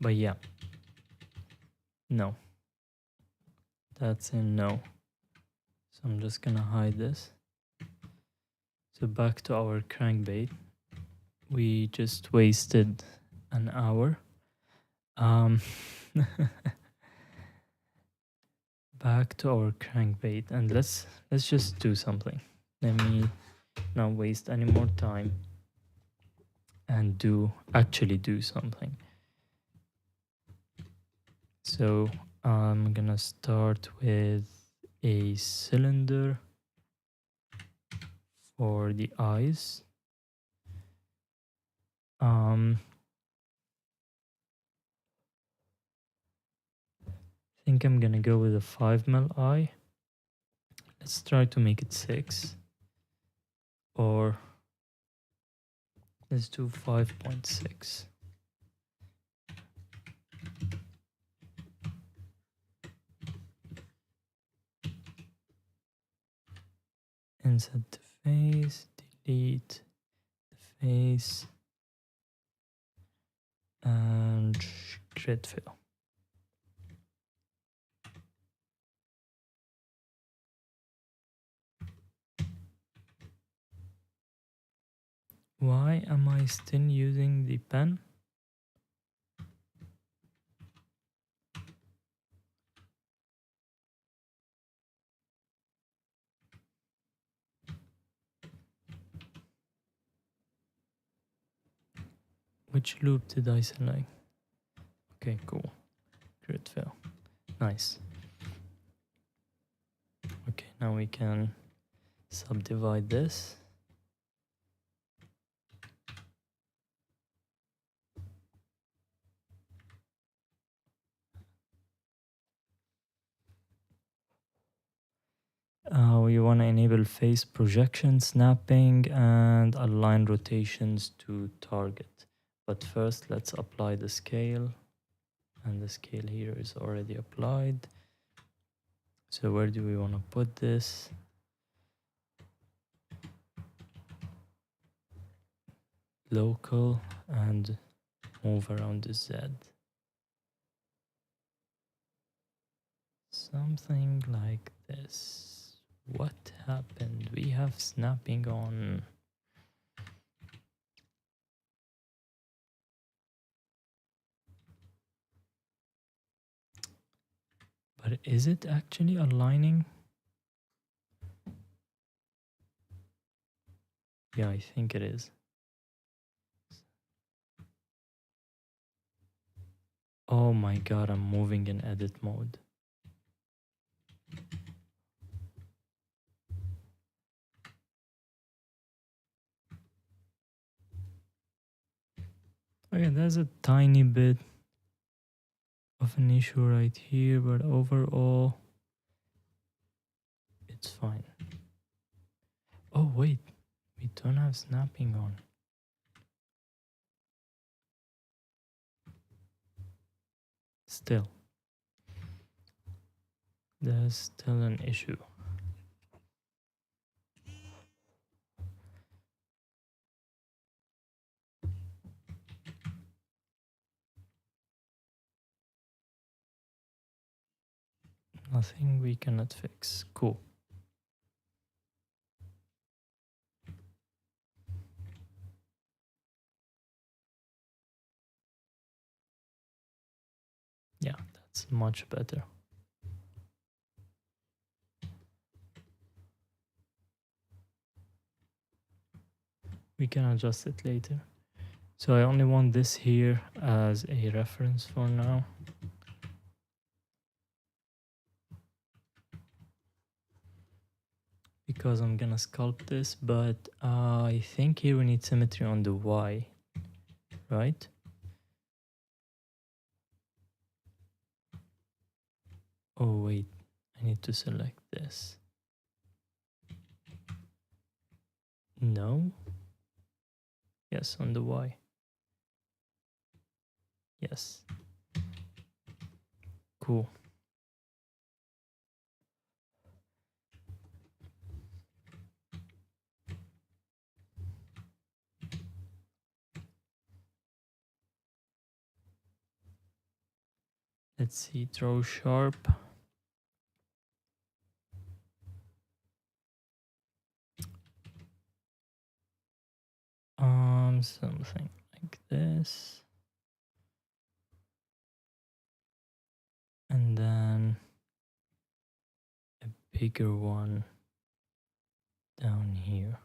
But yeah, no, that's a no. So I'm just gonna hide this. So back to our crankbait. We just wasted an hour. Back to our crankbait, and let's just do something. Let me not waste any more time and actually do something. So I'm gonna start with a cylinder for the eyes. I think I'm gonna go with a 5mm eye. Let's try to make it 6, or let's do 5.6. Insert the face, delete the face, and grid fill. Why am I still using the pen? Which loop did I select? Okay, cool. Grid fill. Nice. Okay, now we can subdivide this. want to enable face projection, snapping, and align rotations to target. But first, let's apply the scale. And the scale here is already applied. So where do we want to put this? Local, and move around the Z. Something like this. What happened? We have snapping on. But is it actually aligning? Yeah, I think it is. Oh my god, I'm moving in edit mode. Okay, there's a tiny bit of an issue right here, but overall, it's fine. Oh wait, we don't have snapping on. Still, there's still an issue. Nothing we cannot fix. Cool. Yeah, that's much better. We can adjust it later. So I only want this here as a reference for now. Because I'm gonna sculpt this, but I think here we need symmetry on the Y, right? Oh wait, I need to select this. No? Yes, on the Y. Yes. Cool. Let's see, draw sharp. Something like this. And then a bigger one down here.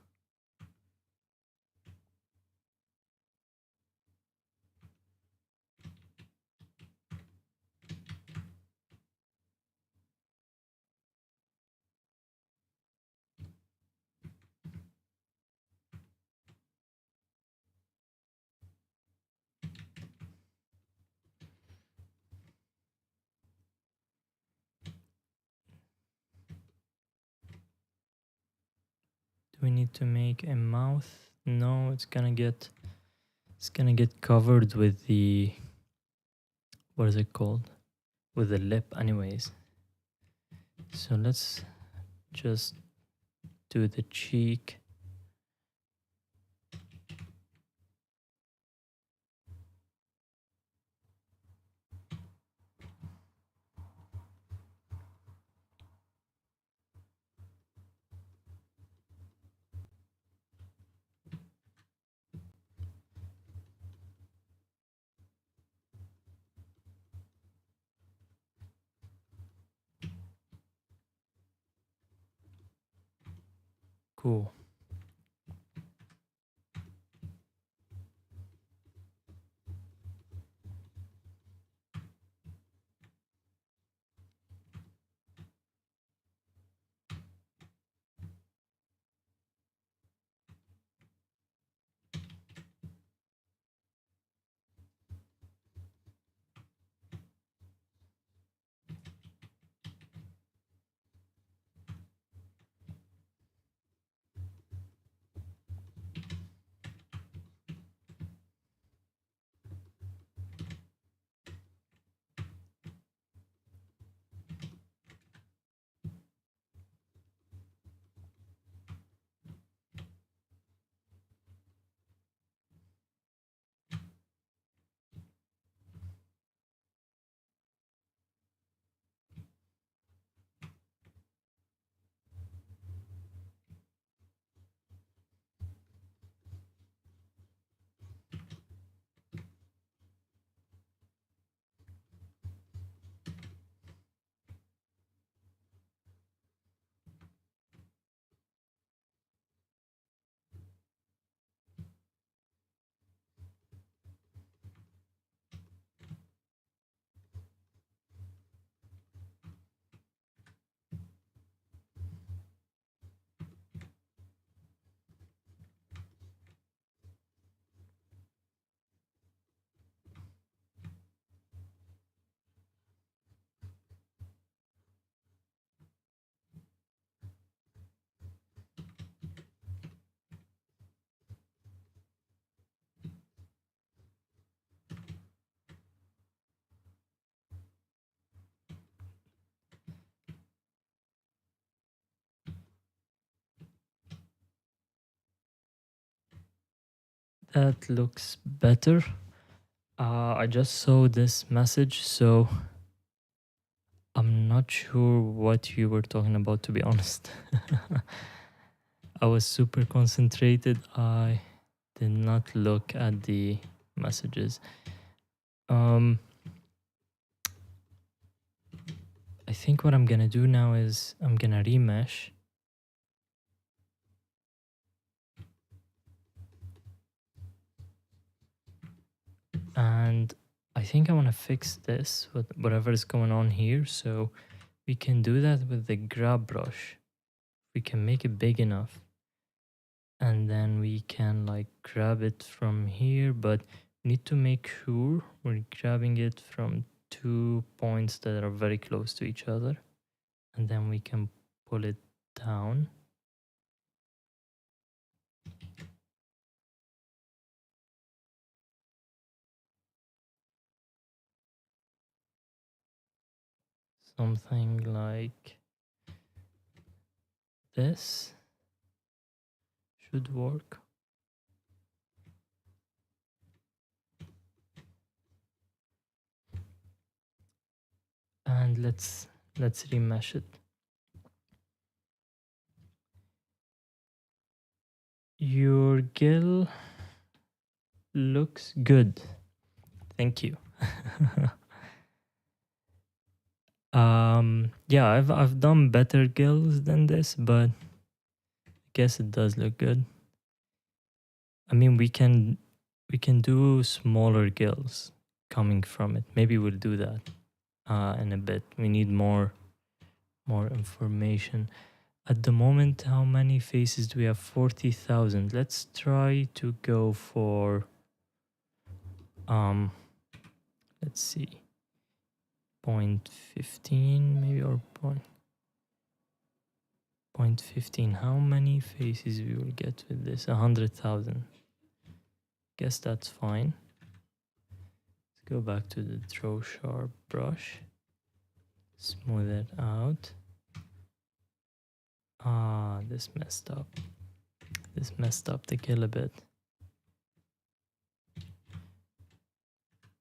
Do we need to make a mouth? No, it's gonna get covered with the, what is it called? With the lip anyways. So let's just do the cheek. Cool. That looks better. I just saw this message, so I'm not sure what you were talking about, to be honest. I was super concentrated. I did not look at the messages. I think what I'm gonna do now is I'm gonna remesh. And I think I want to fix this with whatever is going on here. So we can do that with the grab brush. We can make it big enough. And then we can like grab it from here, but we need to make sure we're grabbing it from 2 points that are very close to each other. And then we can pull it down. Something like this should work. And let's remesh it. Your gill looks good. Thank you. Yeah, I've done better gills than this, but I guess it does look good. I mean, we can do smaller gills coming from it. Maybe we'll do that in a bit. We need more information. At the moment, how many faces do we have? 40,000. Let's try to go for let's see, 0.15 maybe, or 0.15. How many faces we will get with this? 100,000. Guess that's fine. Let's go back to the draw sharp brush, smooth it out. This messed up the gill a bit.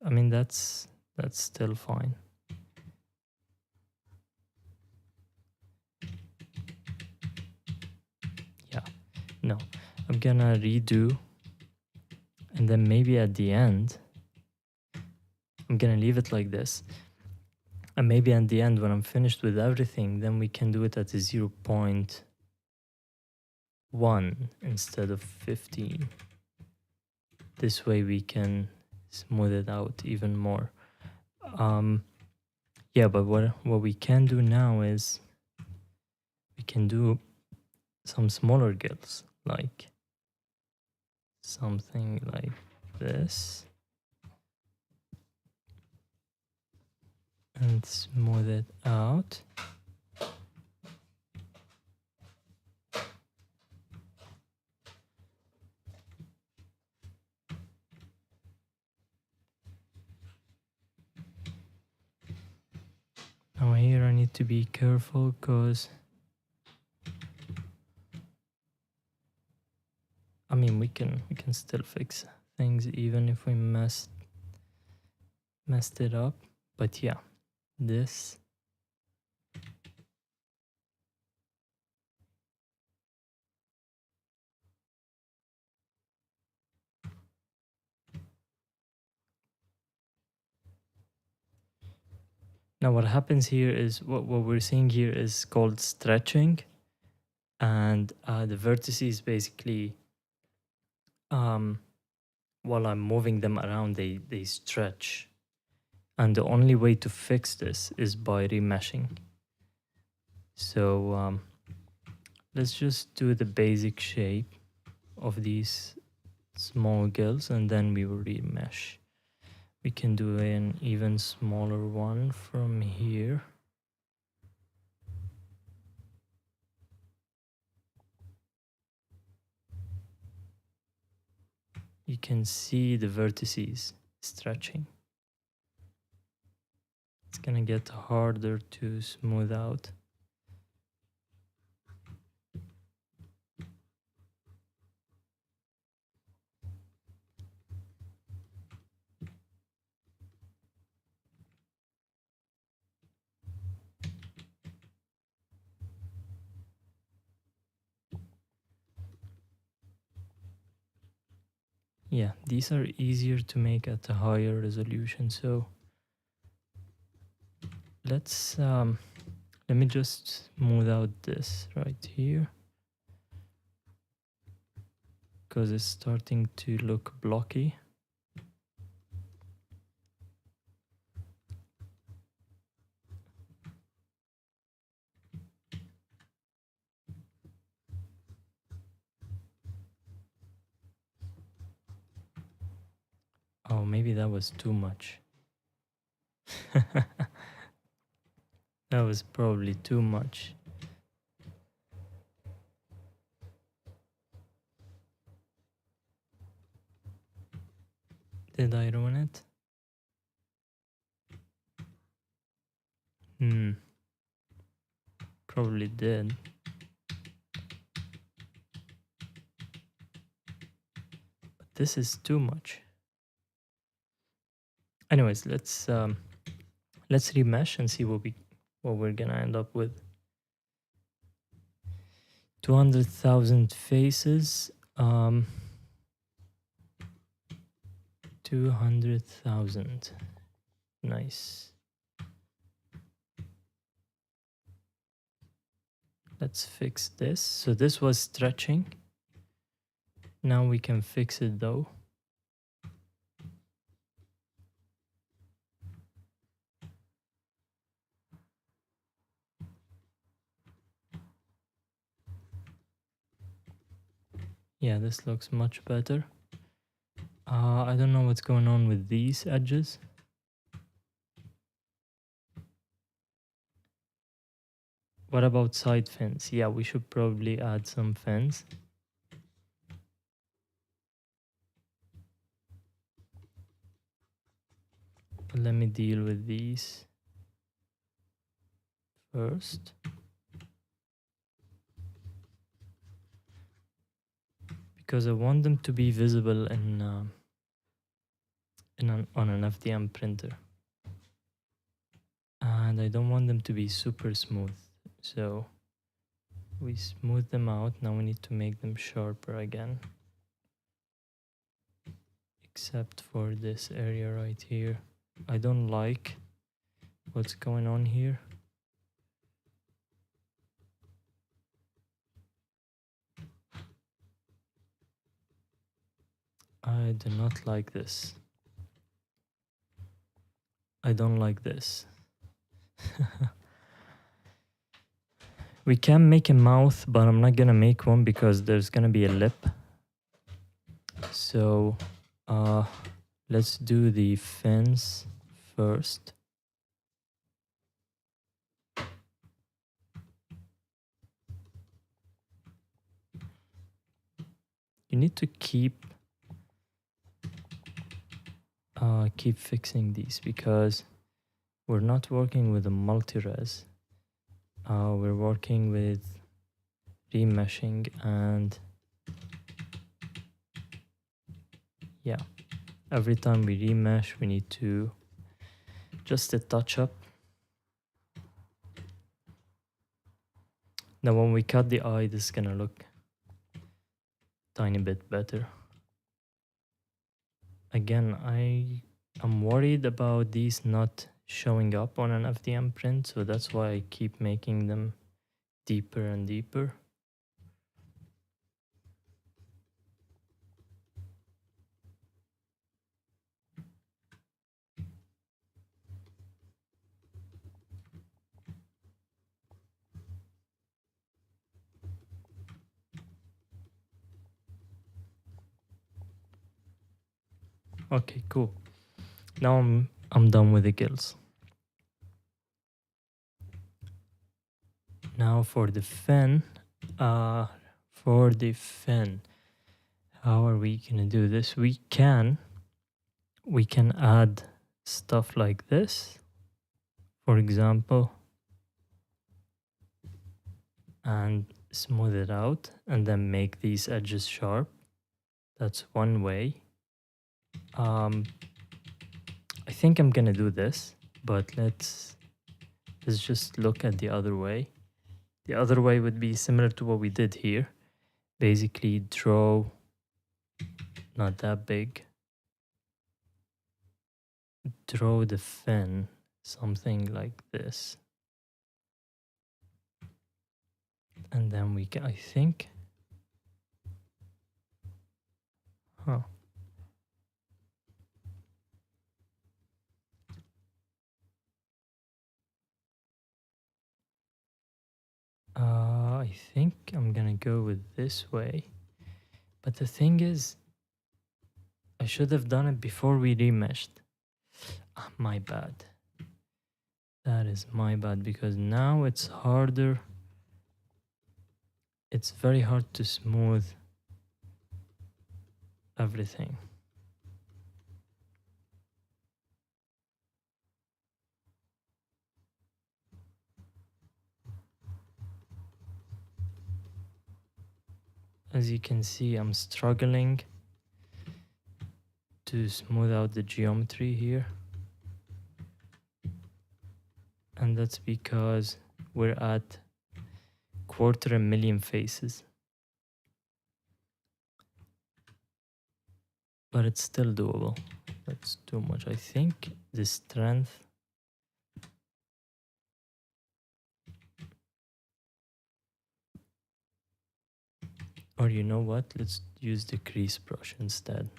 I mean, that's still fine. Yeah, no, I'm gonna redo, and then maybe at the end I'm gonna leave it like this, and maybe at the end when I'm finished with everything, then we can do it at a 0.1 instead of 15. This way we can smooth it out even more. Yeah, but what we can do now is we can do some smaller gills, like something like this, and smooth it out. Now here I need to be careful because I mean we can still fix things even if we messed it up. But yeah, this now what happens here is what we're seeing here is called stretching, and the vertices basically while I'm moving them around they stretch, and the only way to fix this is by remeshing. So let's just do the basic shape of these small gills and then we will remesh. We can do an even smaller one from here. You can see the vertices stretching. It's gonna get harder to smooth out. Yeah, these are easier to make at a higher resolution. So let's let me just smooth out this right here, because it's starting to look blocky. Oh, maybe that was too much. That was probably too much. Did I ruin it? Probably did. But this is too much. Anyways, let's remesh and see what we're gonna end up with. 200,000 faces. 200,000. Nice. Let's fix this. So this was stretching. Now we can fix it though. Yeah, this looks much better. I don't know what's going on with these edges. What about side fins? Yeah, we should probably add some fins. But let me deal with these first. Because I want them to be visible on an FDM printer. And I don't want them to be super smooth. So we smooth them out. Now we need to make them sharper again. Except for this area right here. I don't like what's going on here. I do not like this. I don't like this. We can make a mouth, but I'm not gonna make one because there's gonna be a lip. So let's do the fins first. You need to keep fixing these because we're not working with a multi-res. We're working with remeshing, and yeah, every time we remesh we need to just a touch up. Now when we cut the eye, this is gonna look tiny bit better. Again, I'm worried about these not showing up on an FDM print, so that's why I keep making them deeper and deeper. Okay, cool. Now I'm done with the gills. Now for the fin, how are we gonna do this? We can add stuff like this, for example, and smooth it out and then make these edges sharp. That's one way. I think I'm gonna do this, but let's just look at the other way. The other way would be similar to what we did here. Basically draw not that big. Draw the fin, something like this. And then we can, I think, huh. I think I'm gonna go with this way. But the thing is, I should have done it before we remeshed. Ah, my bad. That is my bad, because now it's harder. It's very hard to smooth everything. As you can see, I'm struggling to smooth out the geometry here. And that's because we're at 250,000 faces. But it's still doable. That's too much. I think the strength, or you know what, let's use the crease brush instead.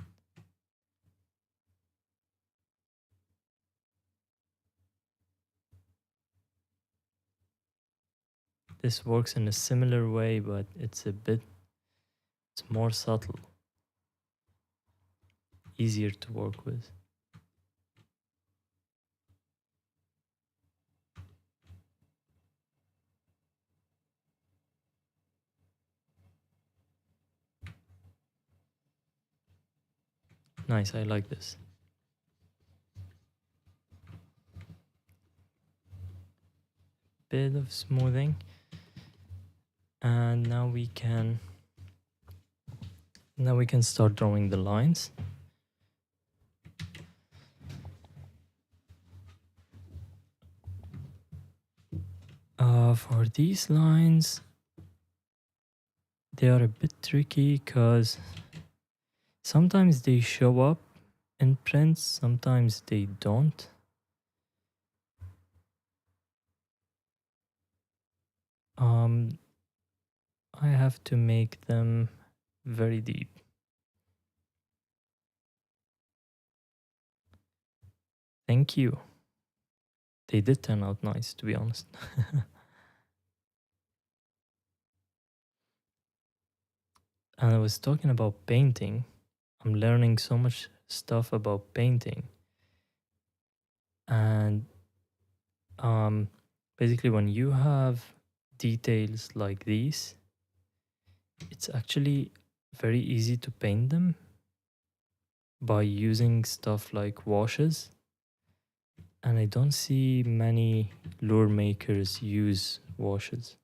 This works in a similar way, but it's more subtle, easier to work with. Nice, I like this. Bit of smoothing. And now we can start drawing the lines. For these lines, they are a bit tricky because sometimes they show up in prints, sometimes they don't. I have to make them very deep. Thank you. They did turn out nice, to be honest. And I was talking about painting. I'm learning so much stuff about painting. And basically, when you have details like these, it's actually very easy to paint them by using stuff like washes. And I don't see many lure makers use washes.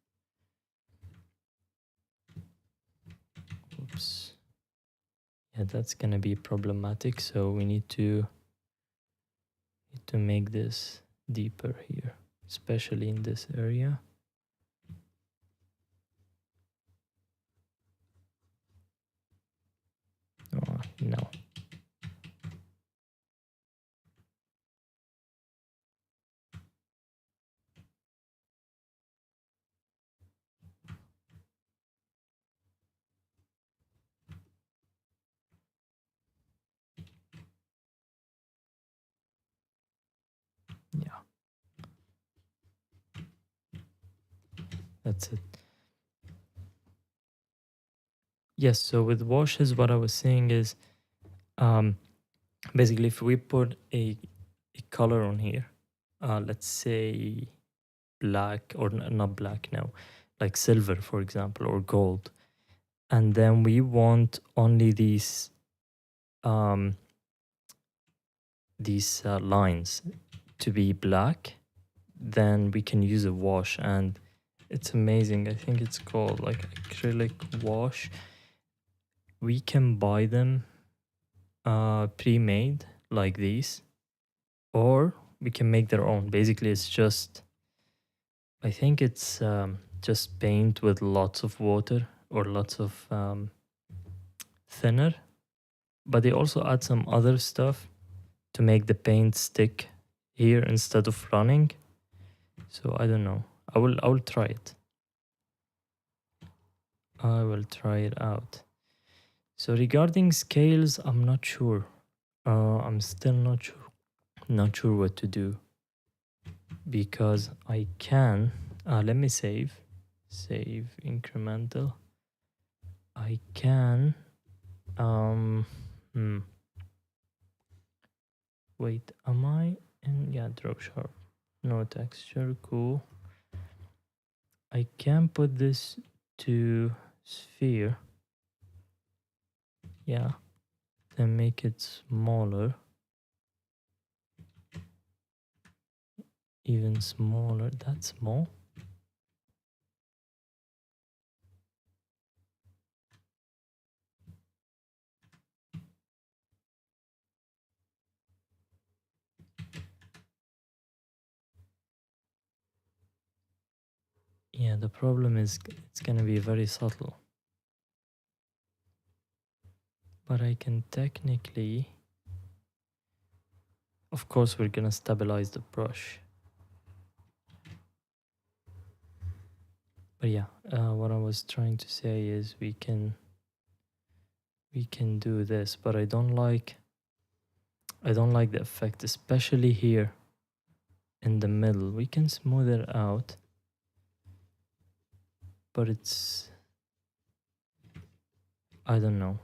Oops. Yeah, that's gonna be problematic. So we need to make this deeper here, especially in this area. Oh, no. Yeah. That's it. Yes, so with washes, what I was saying is basically if we put a color on here, let's say black, or not black now, like silver, for example, or gold, and then we want only these lines to be black, then we can use a wash, and it's amazing. I think it's called like acrylic wash. We can buy them pre-made like these, or we can make their own. Basically, it's just, I think it's just paint with lots of water or lots of thinner, but they also add some other stuff to make the paint stick here instead of running. So I don't know. I will try it. I will try it out. So regarding scales, I'm not sure. I'm still not sure what to do, because I can. Let me save incremental. I can. Hmm. Wait, am I in? Yeah, draw sharp. No texture. Cool. I can put this to sphere. Yeah. Then make it smaller. Even smaller. That's small. Yeah, the problem is it's gonna be very subtle. But I can technically, of course, we're gonna stabilize the brush. But yeah, what I was trying to say is we can do this, but I don't like the effect, especially here in the middle. We can smooth it out, but it's, I don't know.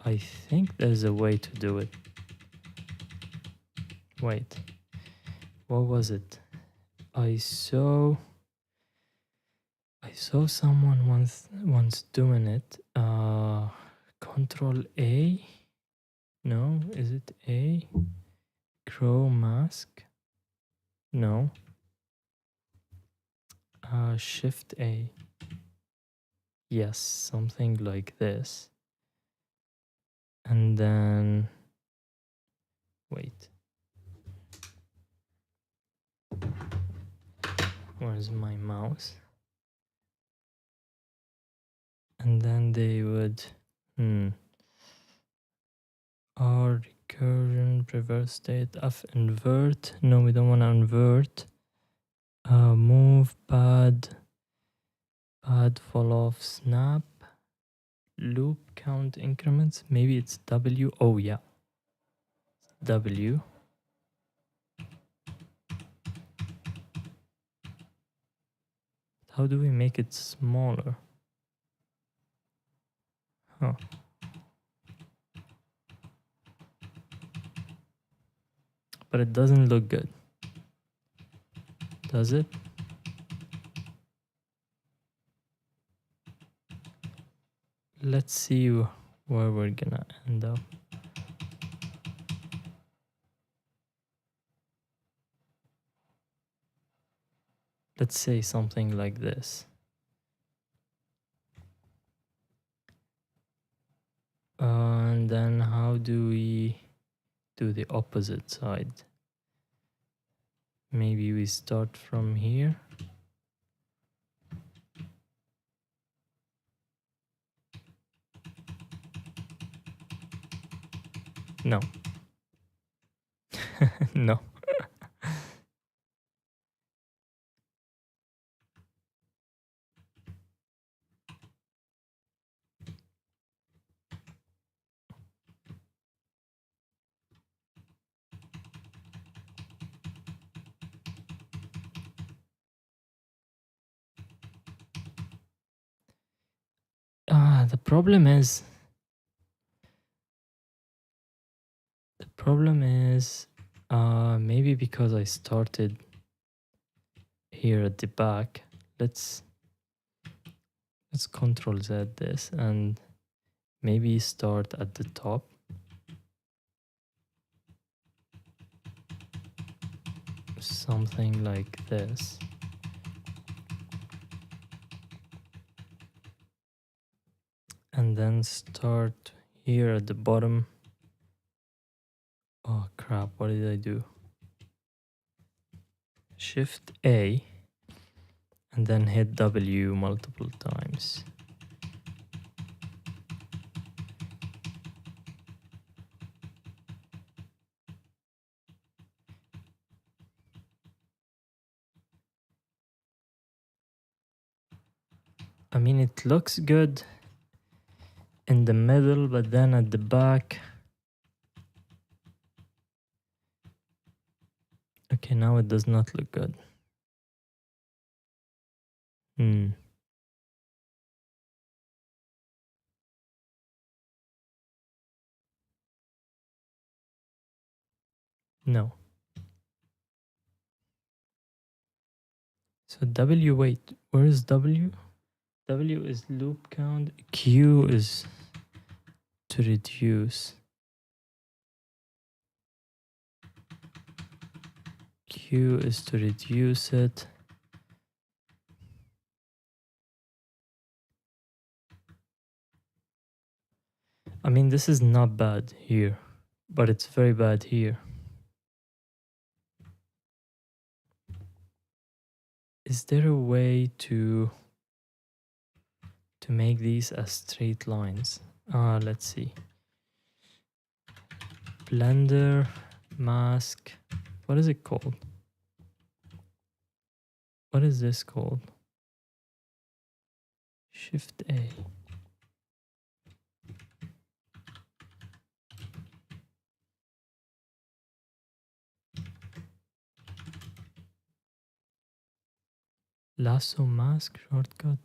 I think there's a way to do it. Wait, what was it? I saw someone once doing it. Control A. No, is it A? Crow mask. No. Shift A. Yes, something like this. And then wait. Where's my mouse? And then they would R recursion, reverse state, F invert. No, we don't want to invert. Move, pad, fall off, snap, loop, count increments. Maybe it's W. Oh yeah, W. How do we make it smaller? Huh. But it doesn't look good, does it? Let's see where we're gonna end up. Let's say something like this. And then how do we do the opposite side? Maybe we start from here. No. No. The problem is maybe because I started here at the back. Let's Control Z this and maybe start at the top. Something like this. And then start here at the bottom. Oh crap, what did I do? Shift A. and then hit W multiple times. I mean, it looks good in the middle, but then at the back. Okay, now it does not look good. No. So W, wait, where is W? W is loop count. Q is to reduce. Q is to reduce it. I mean, this is not bad here, but it's very bad here. Is there a way to make these as straight lines? Let's see. Blender, mask. What is it called? What is this called? Shift A. Lasso mask shortcut.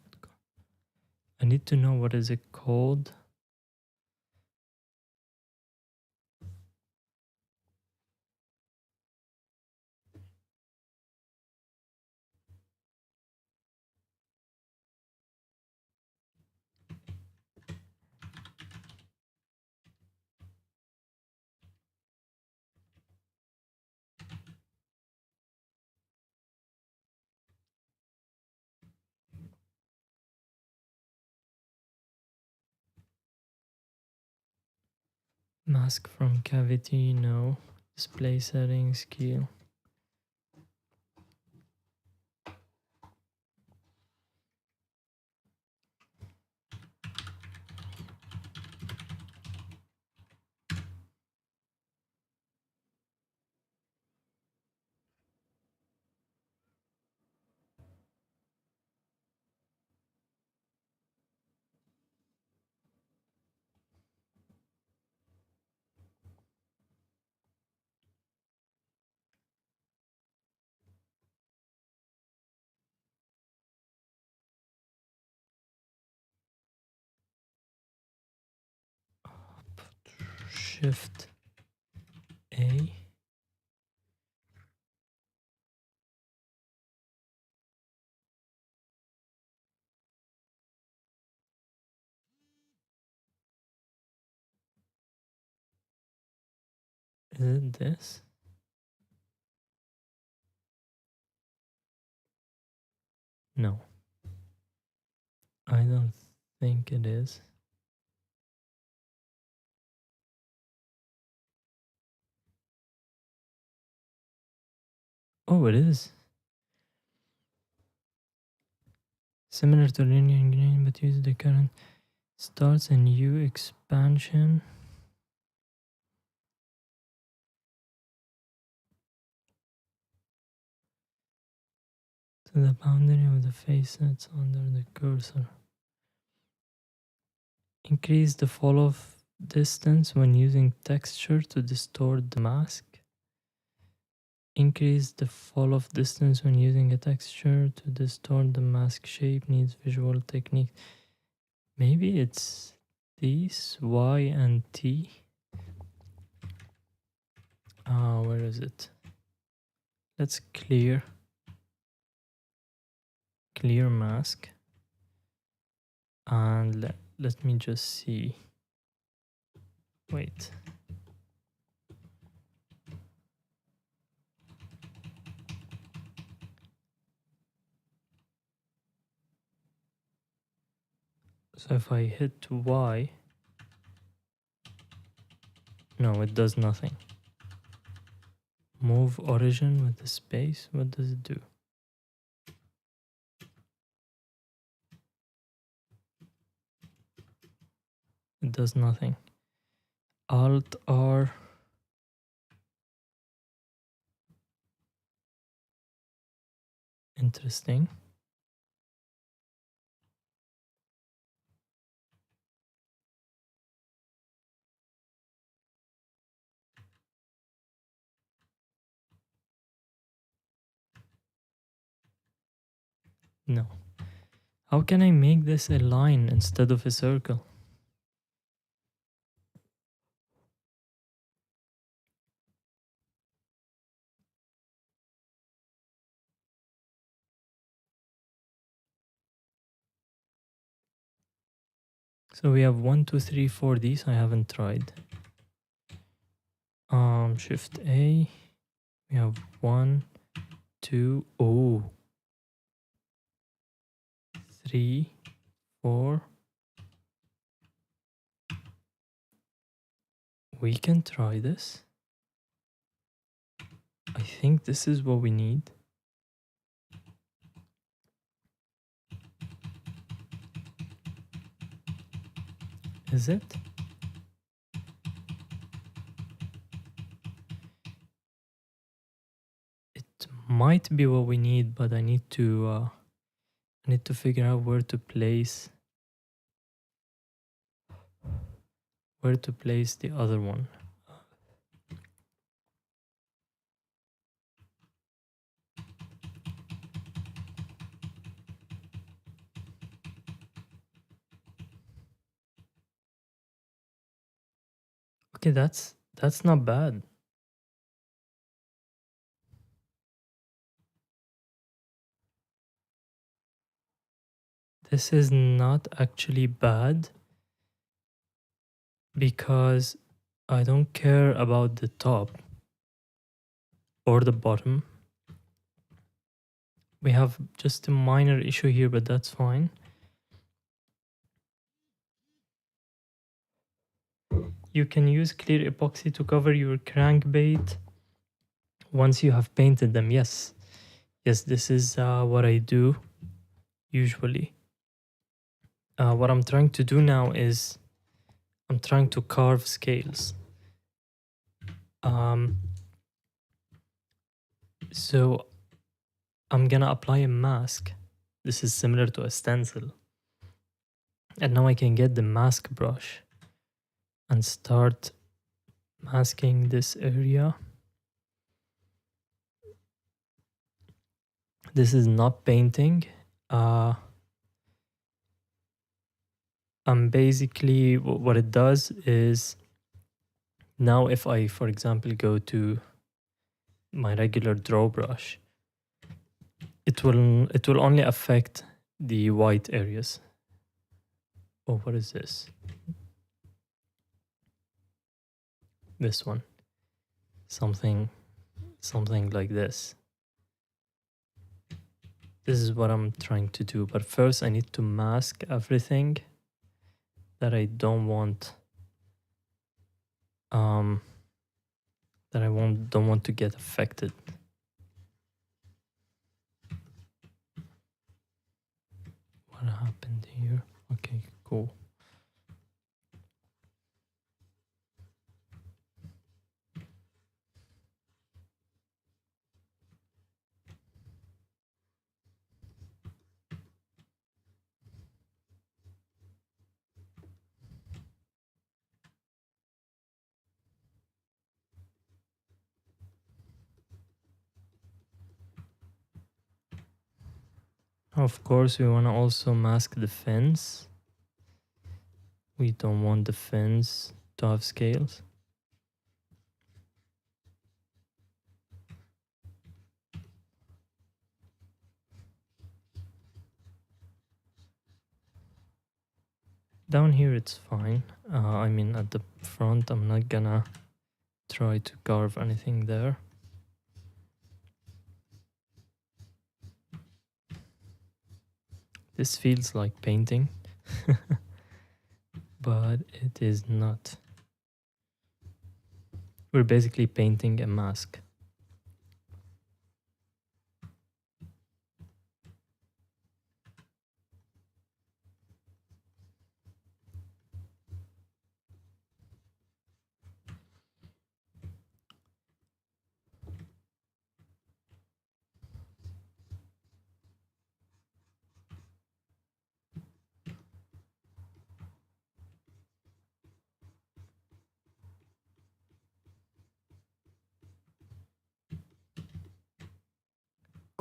I need to know what is it called. Mask from cavity, no. Display settings, scale. Shift A. Is it this? No. I don't think it is. Oh, it is. Similar to linear engraving, but use the current. Starts a new expansion. To the boundary of the face that's under the cursor. Increase the fall-off distance when using texture to distort the mask. Increase the fall-off distance when using a texture to distort the mask shape. Needs visual technique. Maybe it's these, Y and T. Where is it? Let's clear mask. And let me just see. Wait. So if I hit Y, no, it does nothing. Move origin with the space, what does it do? It does nothing. Alt R. Interesting. No. How can I make this a line instead of a circle? So we have 1, 2, 3, 4. These I haven't tried. Shift A. We have 1, 2. Oh. 3, 4. We can try this. I think this is what we need. Is it? It might be what we need, but I need to figure out where to place the other one. Okay, that's not bad. This is not actually bad because I don't care about the top or the bottom. We have just a minor issue here, but that's fine. You can use clear epoxy to cover your crankbait once you have painted them. Yes, this is what I do usually. What I'm trying to do now is I'm trying to carve scales. So I'm gonna apply a mask. This is similar to a stencil. And now I can get the mask brush and start masking this area. This is not painting. Basically what it does is now if I, for example, go to my regular draw brush, it will only affect the white areas. Oh, what is this? This one. Something like this. This is what I'm trying to do. But first I need to mask everything that I don't want don't want to get affected. What happened here? Okay, cool. Of course, we want to also mask the fins. We don't want the fins to have scales. Down here it's fine. I mean at the front I'm not gonna try to carve anything there. This feels like painting, but it is not. We're basically painting a mask.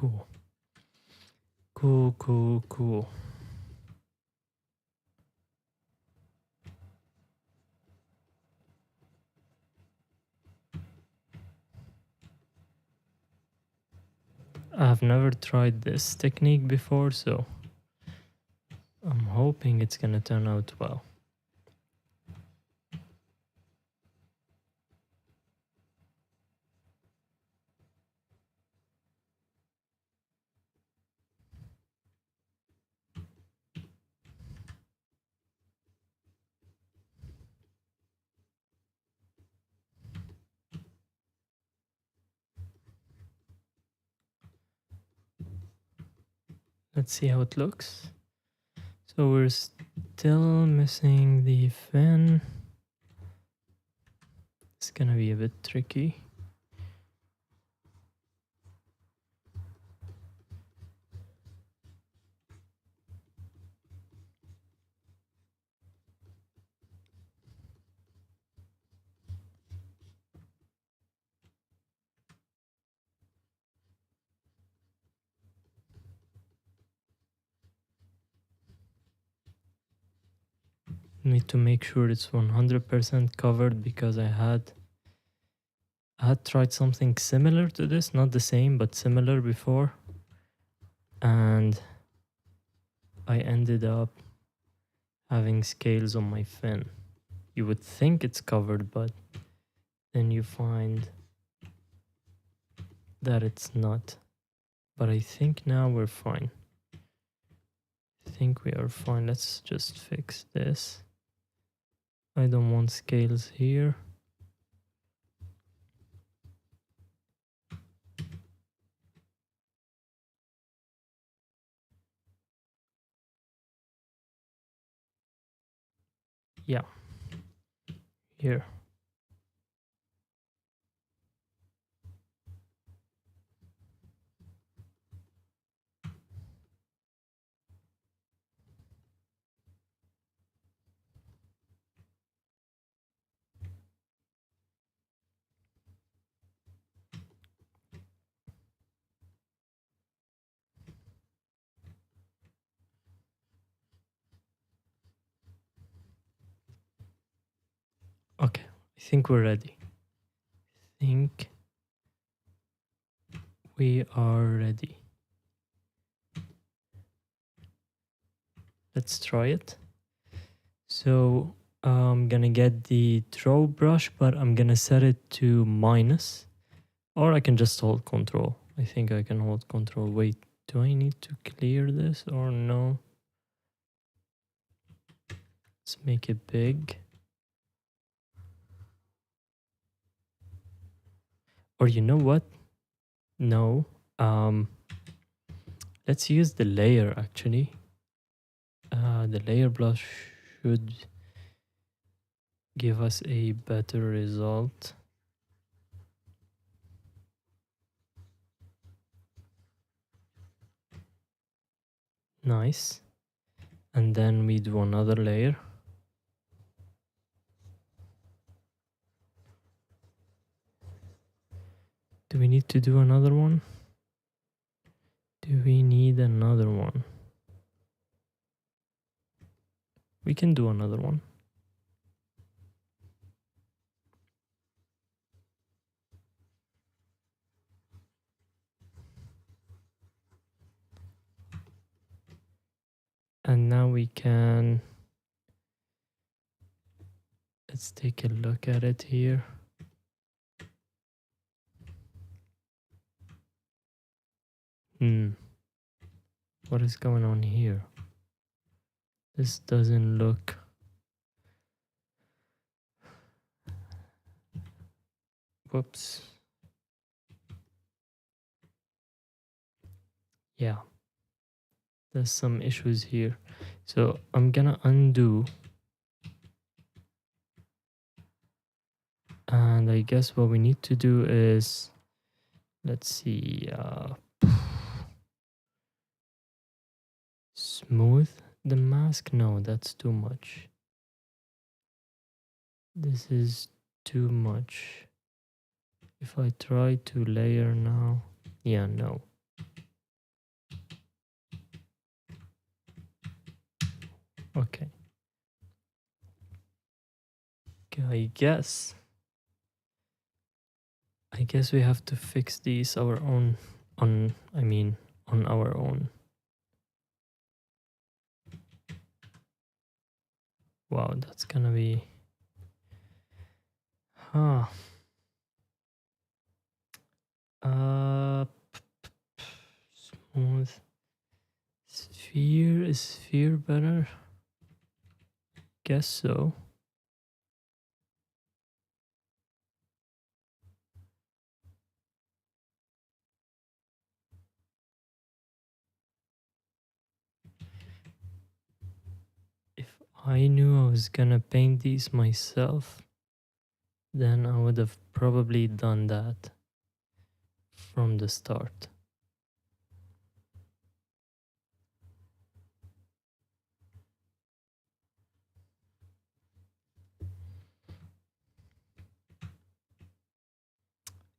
Cool. Cool, cool, cool. I've never tried this technique before, so I'm hoping it's gonna turn out well. Let's see how it looks. So we're still missing the fin. It's gonna be a bit tricky. Need to make sure it's 100% covered because I had tried something similar to this, not the same but similar before, and I ended up having scales on my fin. You would think it's covered, but then you find that it's not. But I think now we're fine. I think we are fine. Let's just fix this. I don't want scales here. Yeah, here. Okay, I think we're ready. I think we are ready. Let's try it. So I'm gonna get the throw brush, but I'm gonna set it to minus, or I can just hold control. I think I can hold control. Wait, do I need to clear this or no? Let's make it big. Or you know what? No. Let's use the layer actually. The layer blush should give us a better result. Nice. And then we do another layer. Do we need to do another one? Do we need another one? We can do another one. And now we can, let's take a look at it here. What is going on here? This doesn't look. Whoops. Yeah. There's some issues here. So I'm gonna undo. And I guess what we need to do is, let's see, smooth the mask. No, that's too much. This is too much. If I try to layer now, yeah, no. Okay. Okay, I guess we have to fix these our own on our own. Wow, that's gonna be huh. Uh Smooth. Sphere, is sphere better? Guess so. If I knew I was gonna paint these myself, then I would have probably done that from the start.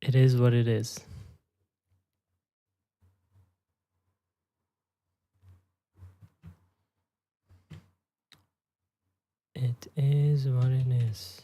It is what it is. It is what it is.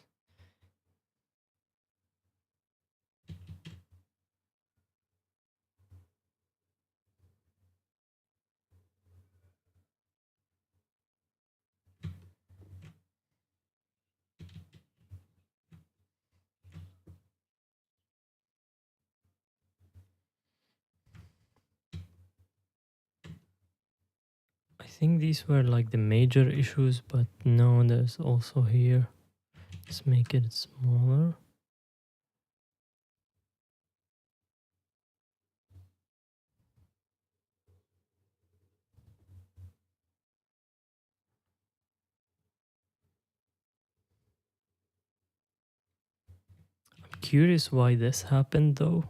I think these were like the major issues, but no, there's also here. Let's make it smaller. I'm curious why this happened though.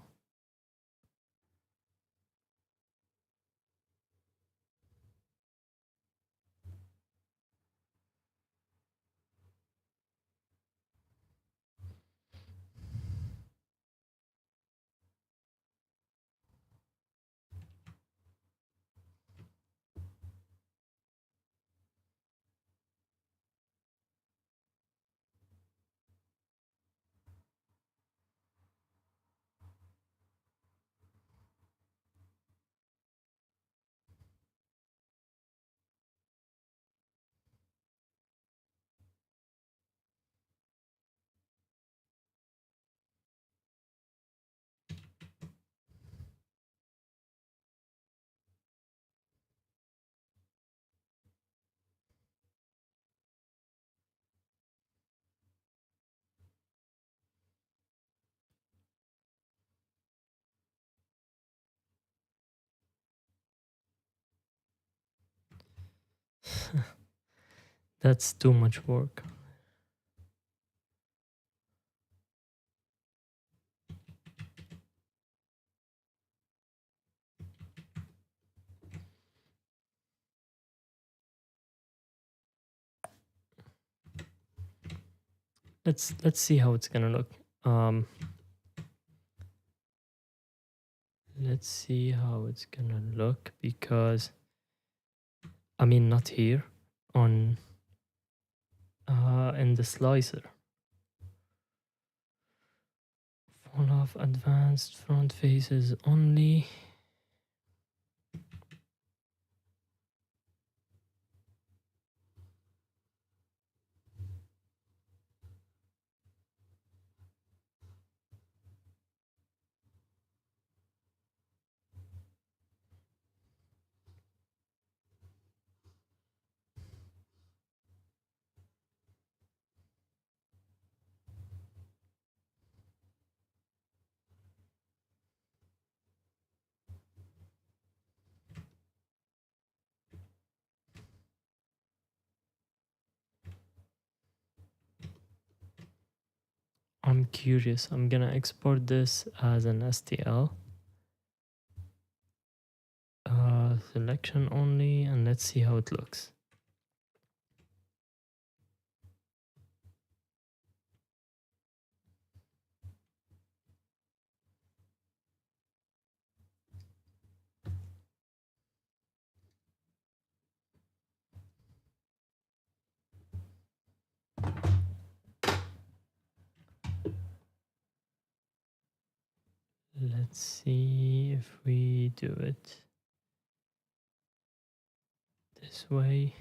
That's too much work. Let's see how it's gonna look. Let's see how it's gonna look, because I mean, not here, on in the slicer. Fall off advanced front faces only. I'm curious. I'm gonna export this as an STL. Selection only, and let's see how it looks. Let's see if we do it this way.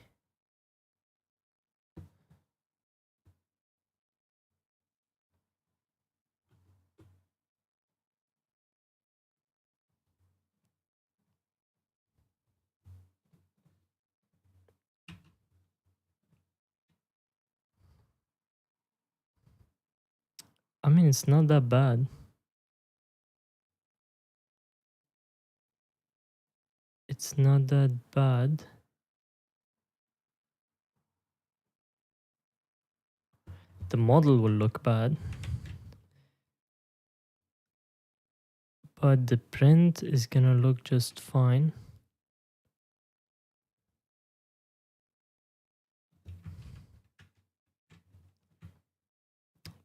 I mean, it's not that bad. It's not that bad. The model will look bad, but the print is gonna look just fine.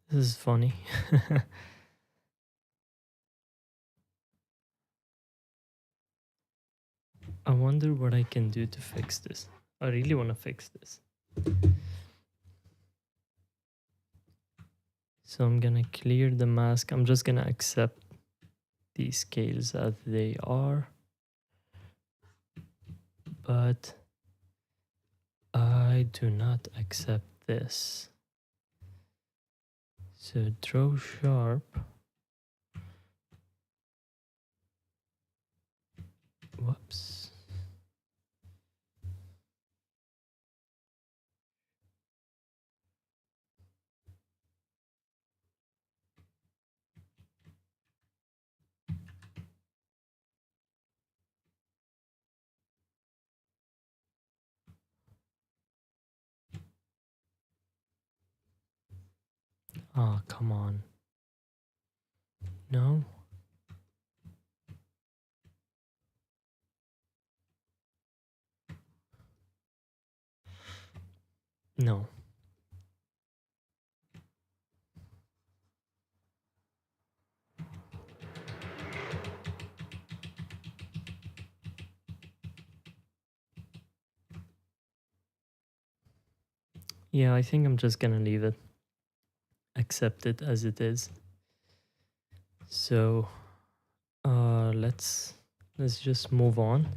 This is funny. I wonder what I can do to fix this. I really want to fix this. So I'm gonna clear the mask. I'm just gonna accept these scales as they are. But I do not accept this. So draw sharp. Whoops. Oh, come on. No? No. Yeah, I think I'm just gonna leave it. Accept it as it is. So let's just move on.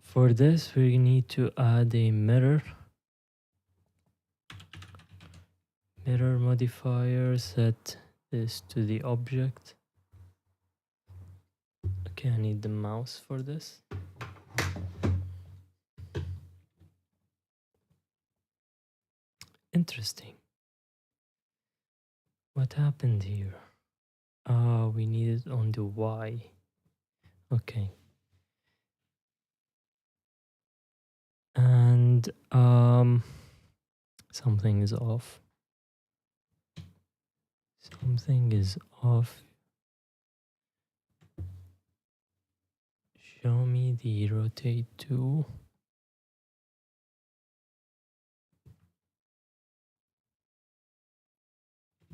For this we need to add a mirror modifier. Set this to the object. Okay, I need the mouse for this. Interesting. What happened here? We need it on the Y. Okay. And something is off. Something is off. Show me the rotate tool.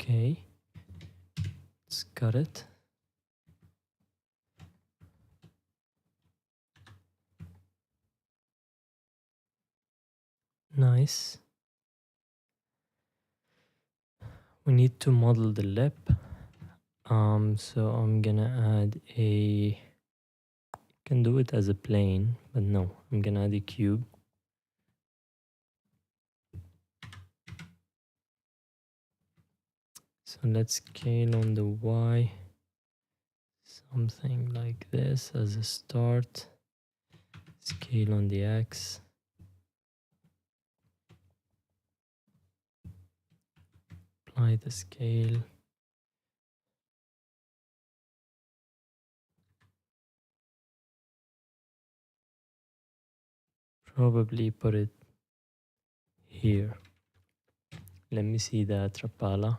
Okay. Let's cut it. Nice. We need to model the lip. So I'm gonna add a, can do it as a plane, but no, I'm gonna add a cube. So let's scale on the Y, something like this as a start. Scale on the X. Apply the scale. Probably put it here. Let me see that Rapala.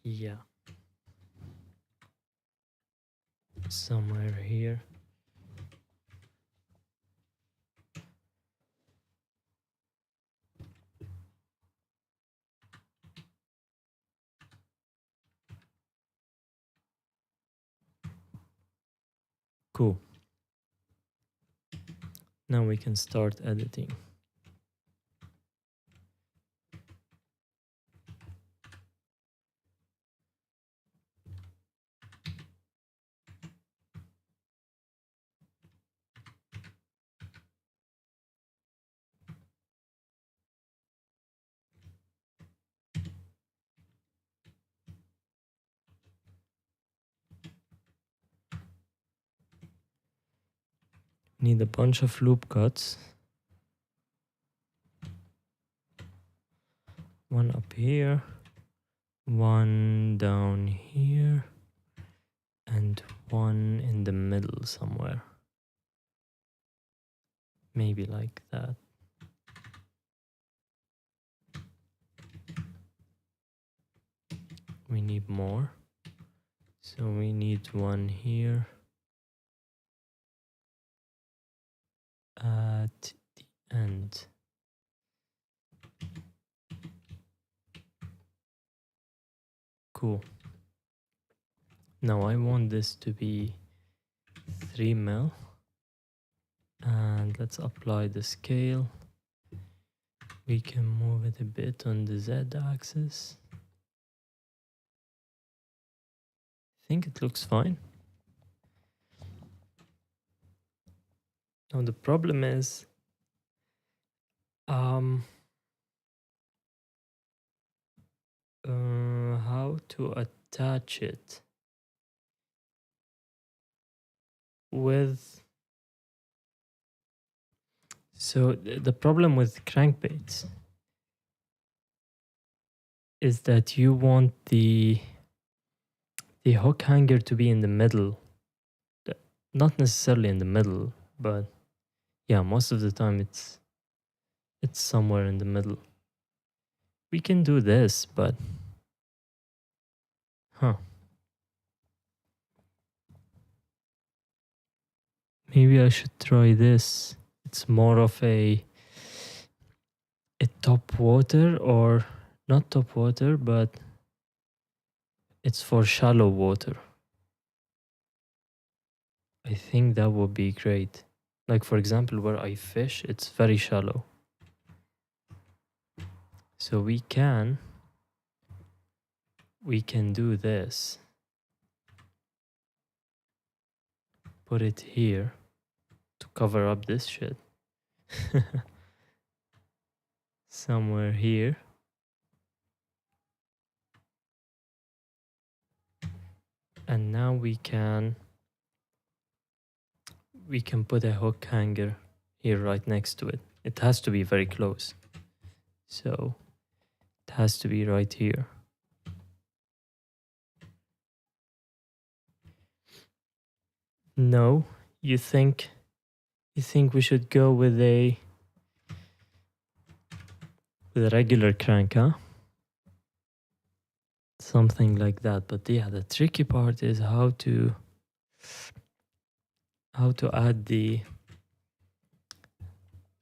Yeah. Somewhere here. Cool. Now we can start editing. Need a bunch of loop cuts. One up here, one down here, and one in the middle somewhere. Maybe like that. We need more. So we need one here at the end. Cool. Now I want this to be 3 mil. And let's apply the scale. We can move it a bit on the Z axis. I think it looks fine. Now the problem is how to attach it with. So the problem with crankbaits is that you want the hook hanger to be in the middle. Not necessarily in the middle, but yeah, most of the time it's somewhere in the middle. We can do this, but maybe I should try this. It's more of a top water, or not top water, but it's for shallow water. I think that would be great. Like for example, where I fish, it's very shallow. So we can do this. Put it here to cover up this shit. Somewhere here. And now we can put a hook hanger here right next to it. It has to be very close. So it has to be right here. No, you think we should go with a regular crank, huh? Something like that. But yeah, the tricky part is how to add the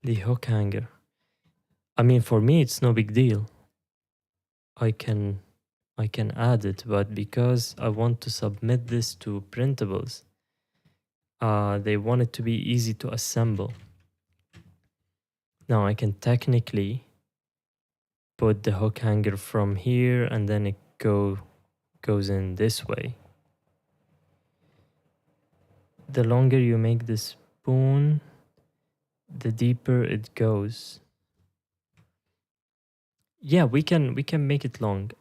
hook hanger. I mean, for me it's no big deal. I can add it, but because I want to submit this to printables, they want it to be easy to assemble. Now I can technically put the hook hanger from here and then it goes in this way. The longer you make the spoon, the deeper it goes. Yeah, we can make it long.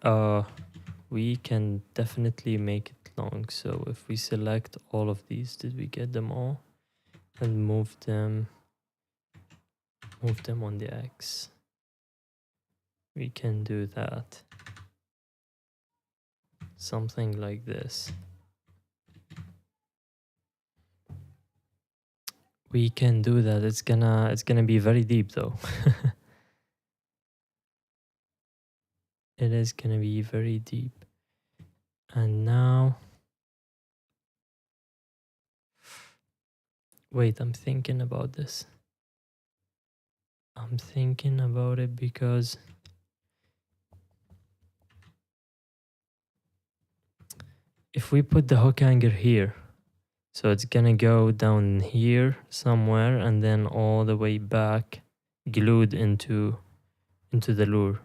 We can definitely make it long. So if we select all of these, did we get them all? And move them on the X. We can do that. Something like this. We can do that. It's gonna be very deep though. It is gonna be very deep. And now, wait, I'm thinking about this. I'm thinking about it because if we put the hook hanger here, so it's gonna go down here somewhere and then all the way back, glued into the lure.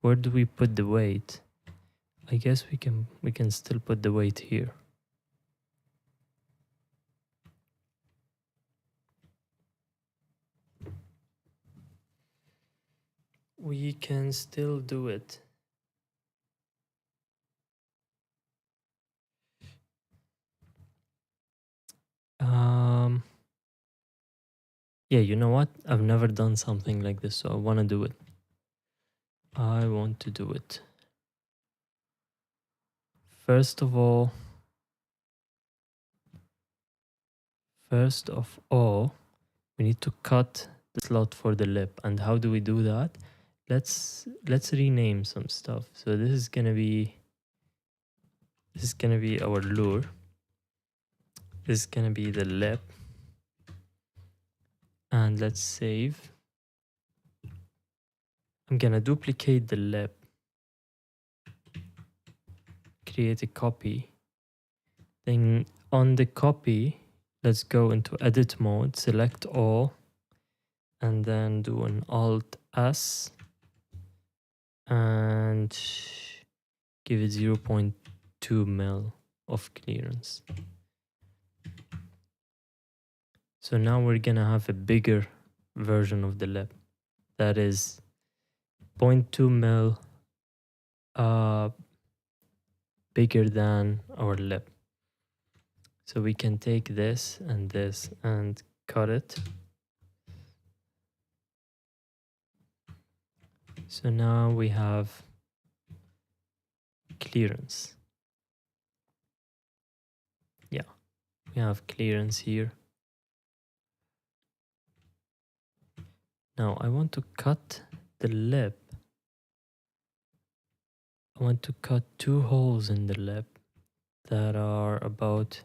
Where do we put the weight? I guess we can still put the weight here. We can still do it. Yeah, you know what? I've never done something like this, so I want to do it. I want to do it. First of all, we need to cut the slot for the lip. And how do we do that? Let's rename some stuff. So this is gonna be our lure. This is gonna be the lip. And let's save. I'm gonna duplicate the lip, create a copy. Then on the copy, let's go into edit mode, select all, and then do an Alt S and give it 0.2 mil of clearance. So now we're gonna have a bigger version of the lip that is 0.2 mil bigger than our lip. So we can take this and cut it. So now we have clearance. Yeah, we have clearance here. Now I want to cut the lip. I want to cut 2 holes in the lip that are about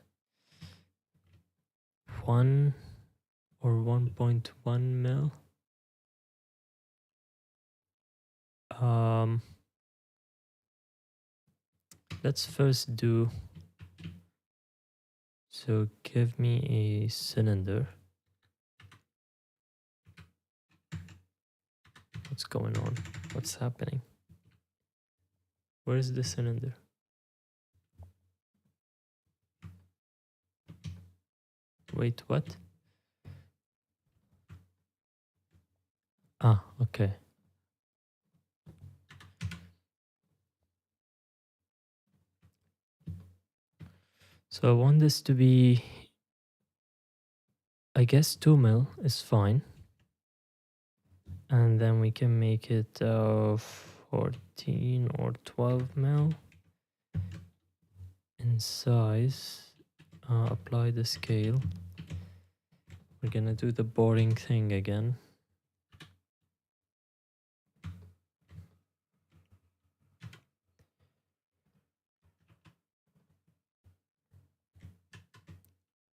1 or 1.1 mil. Let's first do, so give me a cylinder. What's going on? What's happening? Where is the cylinder? Wait, what? Ah, okay. So I want this to be, I guess 2 mil is fine. And then we can make it 14 or 12 mil in size. Apply the scale. We're gonna do the boring thing again.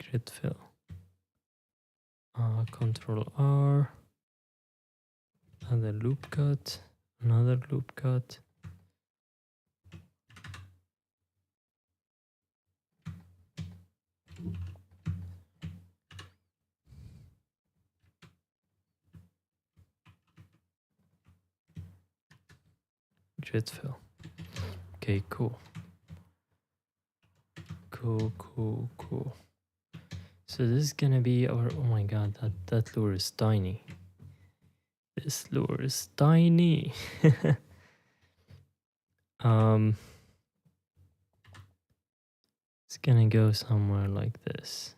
Grid fill. Control R. Another loop cut. Another loop cut. Grid fill. Okay, cool. Cool. So this is gonna be our, oh my god, that lure is tiny. This lure is tiny. It's gonna go somewhere like this.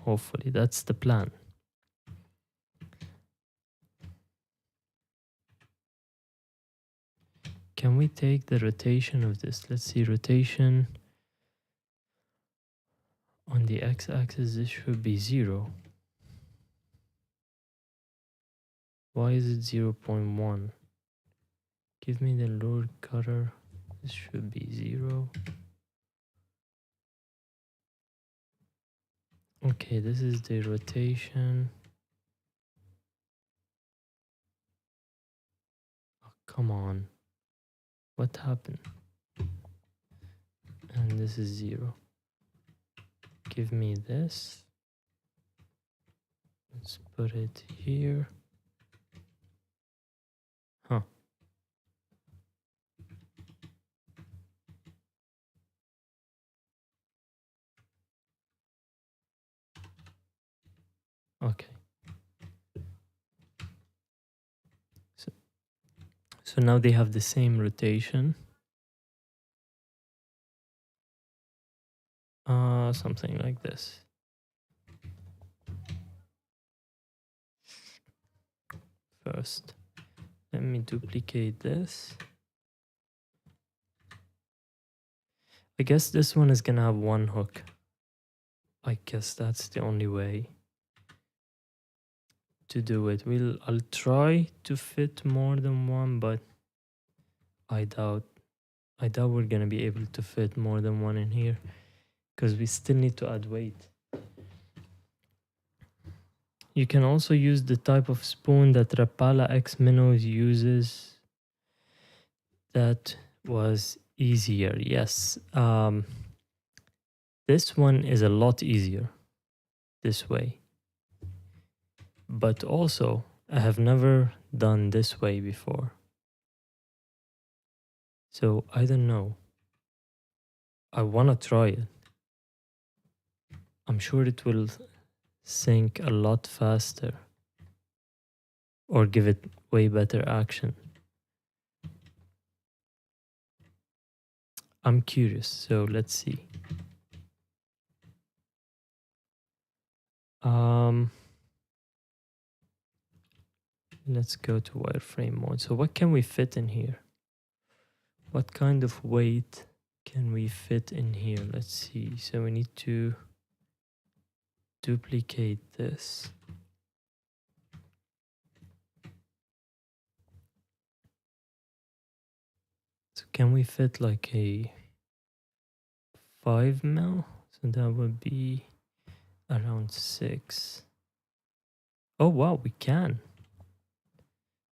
Hopefully, that's the plan. Can we take the rotation of this? Let's see, rotation on the x-axis, this should be 0. Why is it 0.1? Give me the lure cutter. This should be 0. Okay, this is the rotation. Oh, come on. What happened? And this is 0. Give me this. Let's put it here. Huh. Okay. So now they have the same rotation. Something like this. first. Let me duplicate this. I guess this one is gonna have one hook. I guess that's the only way to do it. I'll try to fit more than one, but I doubt we're gonna be able to fit more than one in here because we still need to add weight. You can also use the type of spoon that Rapala X Minnows uses. That was easier, yes. This one is a lot easier this way. But also, I have never done this way before. So I don't know. I want to try it. I'm sure it will sink a lot faster or give it way better action. I'm curious, so let's see. Let's go to wireframe mode. So what can we fit in here? What kind of weight can we fit in here? Let's see. So we need to duplicate this. So can we fit like a 5 mil? So that would be around 6. Oh wow, we can.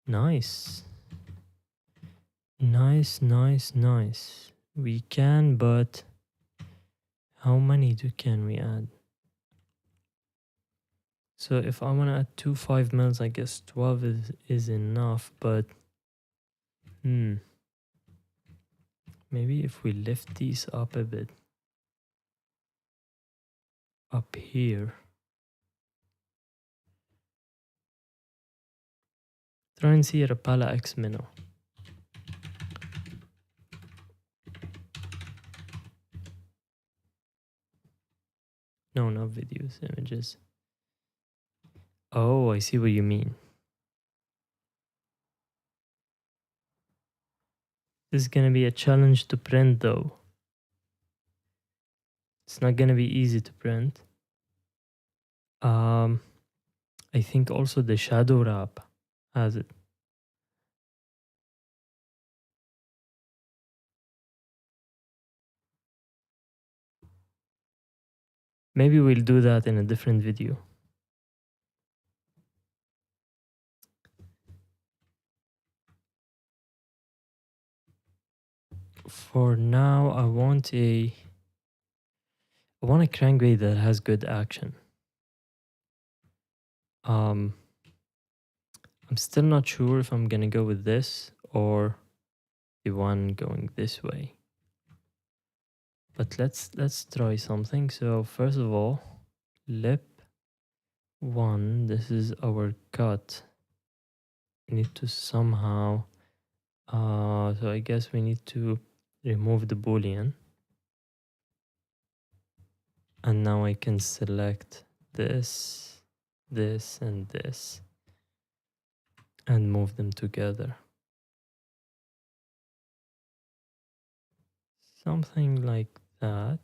Nice. Nice. We can, but how many can we add? So if I want to add 2 5 mils, I guess 12 is enough, but maybe if we lift these up a bit, up here. Try and see a Rapala X Minnow. No, not videos, images. Oh, I see what you mean. This is gonna be a challenge to print though. It's not gonna be easy to print. I think also the shadow wrap has it. Maybe we'll do that in a different video. For now, I want a crankbait that has good action. I'm still not sure if I'm gonna go with this or the one going this way. But let's try something. So first of all, lip 1, this is our cut. We need to somehow so I guess we need to remove the boolean. And now I can select this, this, and this, and move them together. Something like that.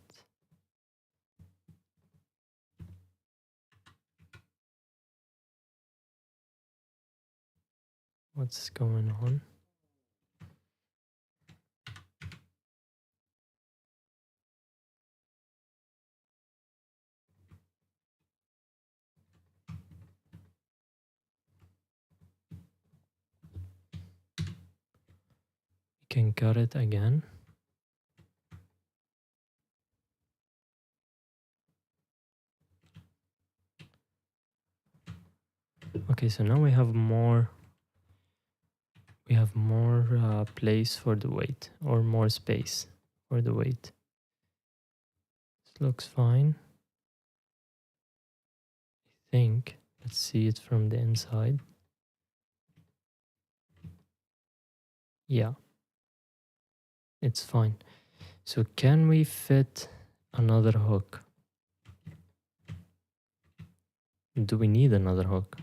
What's going on? You can cut it again. Okay, so now we have more place for the weight, or more space for the weight. This looks fine. I think. Let's see it from the inside. Yeah, it's fine. So can we fit another hook? Do we need another hook?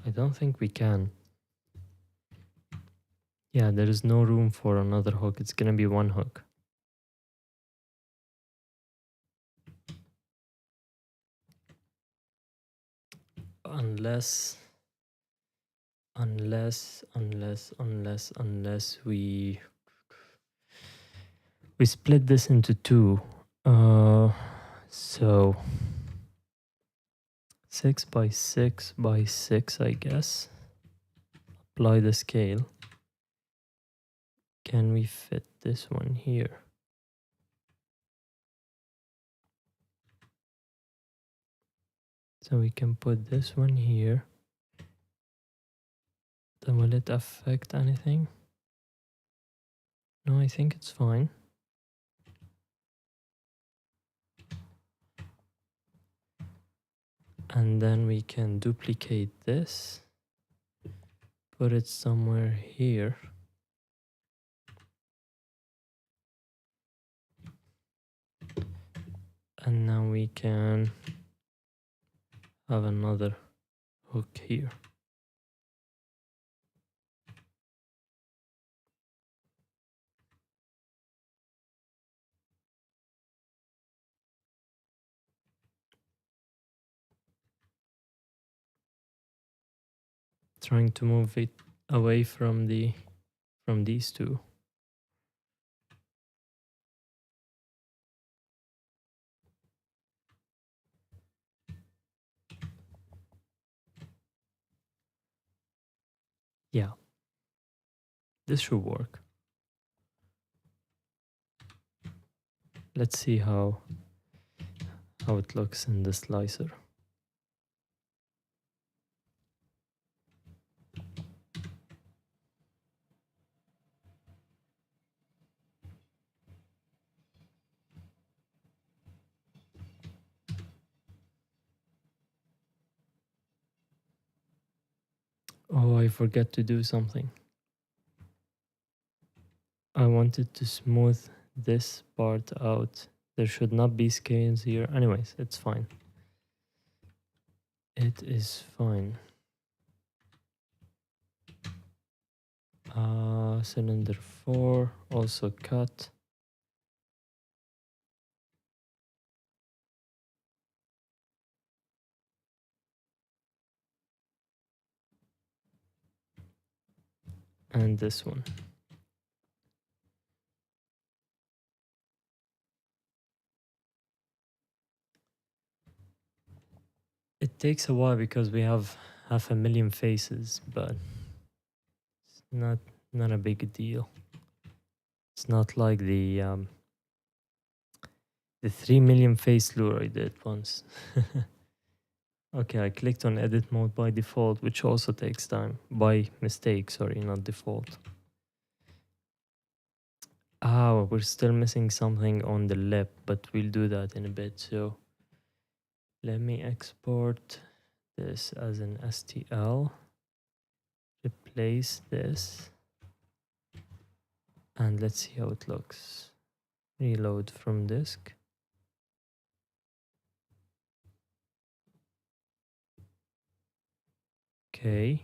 I don't think we can. Yeah, there is no room for another hook. It's gonna be one hook. Unless we split this into two. So 6 by 6 by 6, I guess. Apply the scale. Can we fit this one here? So we can put this one here. Then will it affect anything? No, I think it's fine. And then we can duplicate this, put it somewhere here. And now we can have another hook here. Trying to move it away from these two. Yeah, this should work. Let's see how it looks in the slicer. Oh, I forgot to do something. I wanted to smooth this part out. There should not be scales here. Anyways, it's fine. It is fine. Cylinder 4 also cut. And this one. It takes a while because we have 500,000 faces, but it's not a big deal. It's not like the 3 million face lure I did once. Okay, I clicked on edit mode by default, which also takes time. By mistake, sorry, not default. Ah, we're still missing something on the lip, but we'll do that in a bit. So let me export this as an STL. Replace this. And let's see how it looks. Reload from disk. Okay.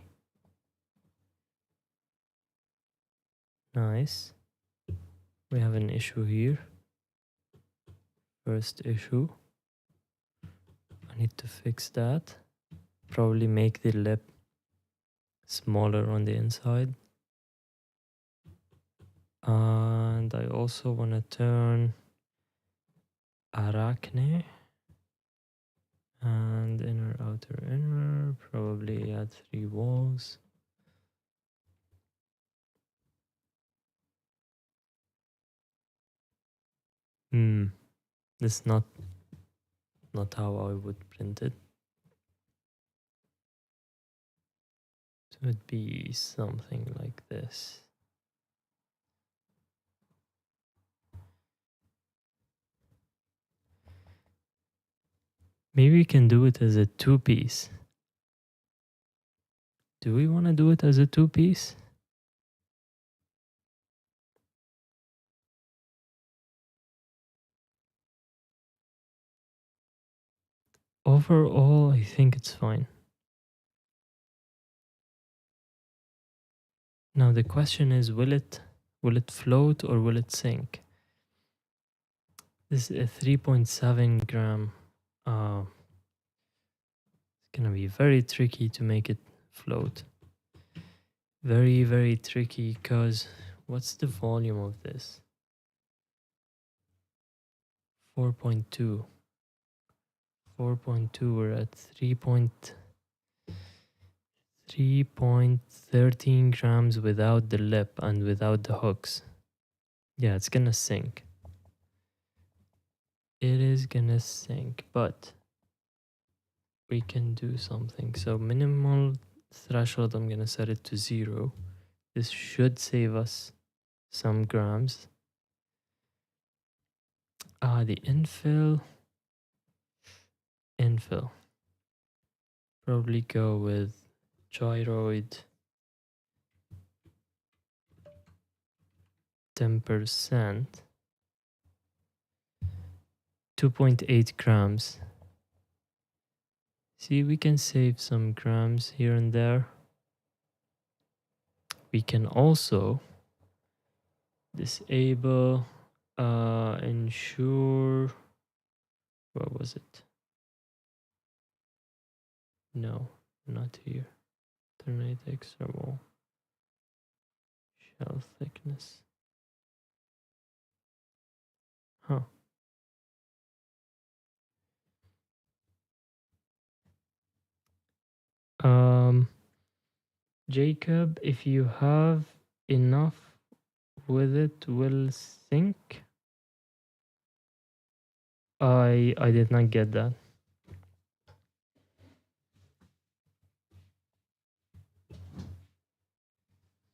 Nice. We have an issue here. First issue. I need to fix that. Probably make the lip smaller on the inside. And I also want to turn Arachne and inner, outer, inner. Probably add 3 walls. This is not how I would print it. So it'd be something like this. Maybe we can do it as a 2-piece. Do we want to do it as a 2-piece? Overall, I think it's fine. Now the question is, will it float or will it sink? This is a 3.7 gram. It's gonna be very tricky to make it float. Very, very tricky, because what's the volume of this? 4.2. 4.2, we're at 3.13 grams without the lip and without the hooks. Yeah, it's gonna sink. It is gonna sink, but we can do something. So minimal threshold, I'm gonna set it to 0. This should save us some grams. The infill. Probably go with gyroid 10%. 2.8 grams. See, we can save some grams here and there. We can also disable ensure. What was it? No, not here. Alternate external shell thickness. Huh. Jacob, if you have enough with it, will sink. I did not get that.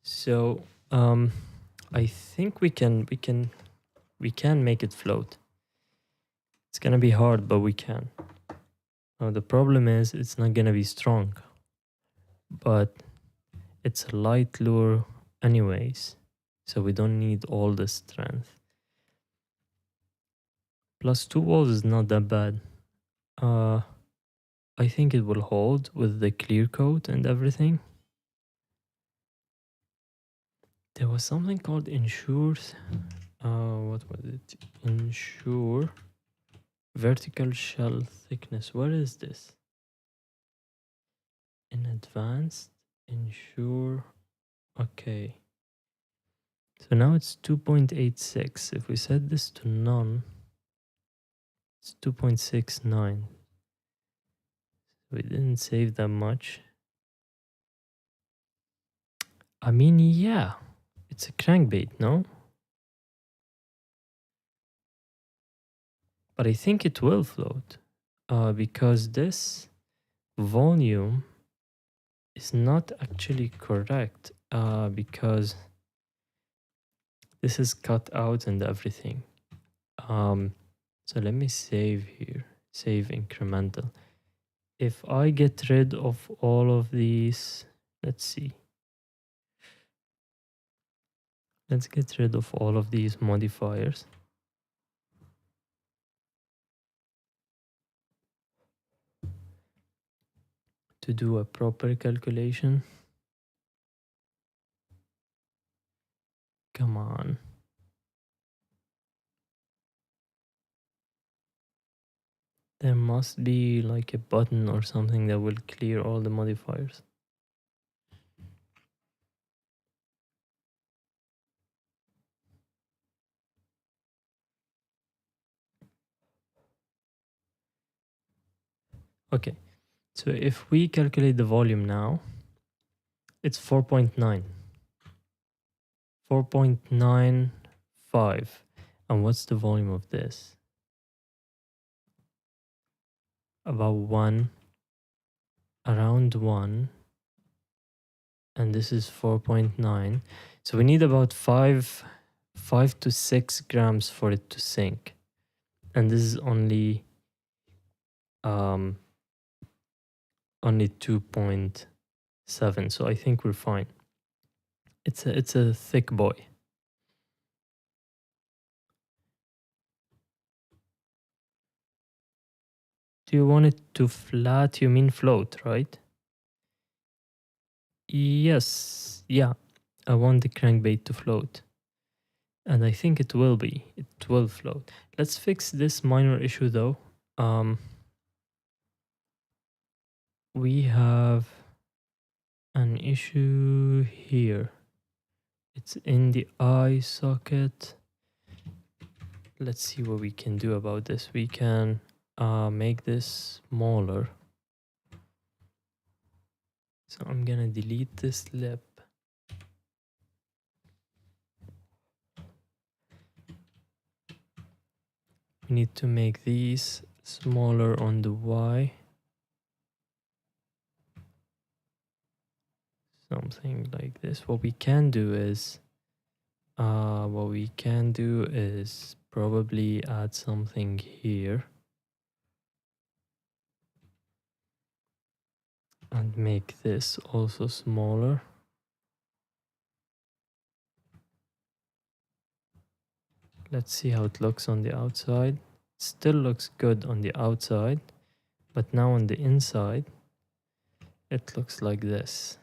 So I think we can make it float. It's gonna be hard, but we can. Now the problem is it's not gonna be strong, but it's a light lure anyways, so we don't need all the strength. Plus 2 walls is not that bad. I think it will hold with the clear coat and everything. There was something called ensures. What was it? Ensure vertical shell thickness. Where is this? In advanced, ensure. Okay. So now it's 2.86. If we set this to none, it's 2.69. We didn't save that much. I mean, yeah, it's a crankbait, no? But I think it will float because this volume is not actually correct because this is cut out and everything. So let me save here, save incremental. If I get rid of all of these, let's see. Let's get rid of all of these modifiers. To do a proper calculation. Come on. There must be like a button or something that will clear all the modifiers. Okay, so if we calculate the volume now, it's 4.9. 4.95. And what's the volume of this? About 1, around 1. And this is 4.9. So we need about 5 to 6 grams for it to sink. And this is only 2.7, so I think we're fine. It's a thick boy. Do you want it to flat? You mean float, right? Yes, yeah. I want the crankbait to float. And I think it will be. It will float. Let's fix this minor issue though. We have an issue here. It's in the eye socket. Let's see what we can do about this. We can make this smaller. So I'm gonna delete this lip. We need to make these smaller on the Y. Something like this. What we can do is probably add something here and make this also smaller. Let's see how it looks on the outside. It still looks good on the outside, but now on the inside, it looks like this.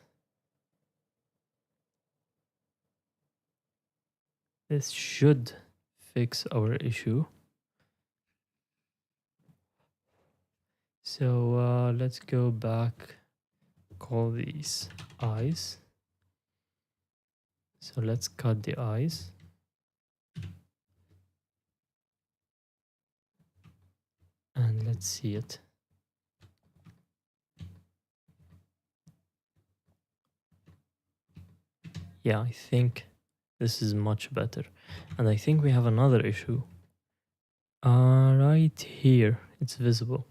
This should fix our issue. So let's go back, call these eyes. So let's cut the eyes. And let's see it. Yeah, I think this is much better. And I think we have another issue. Right here, it's visible.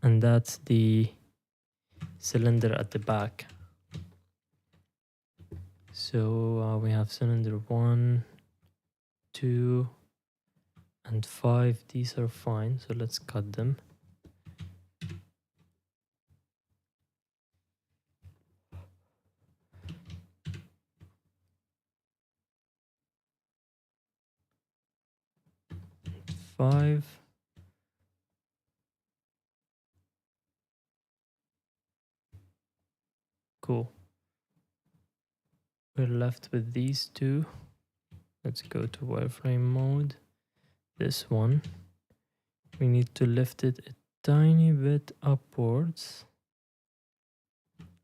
And that's the cylinder at the back. So we have cylinder 1, 2, and 5. These are fine, so let's cut them. Five. Cool. We're left with these two. Let's go to wireframe mode. This one. We need to lift it a tiny bit upwards.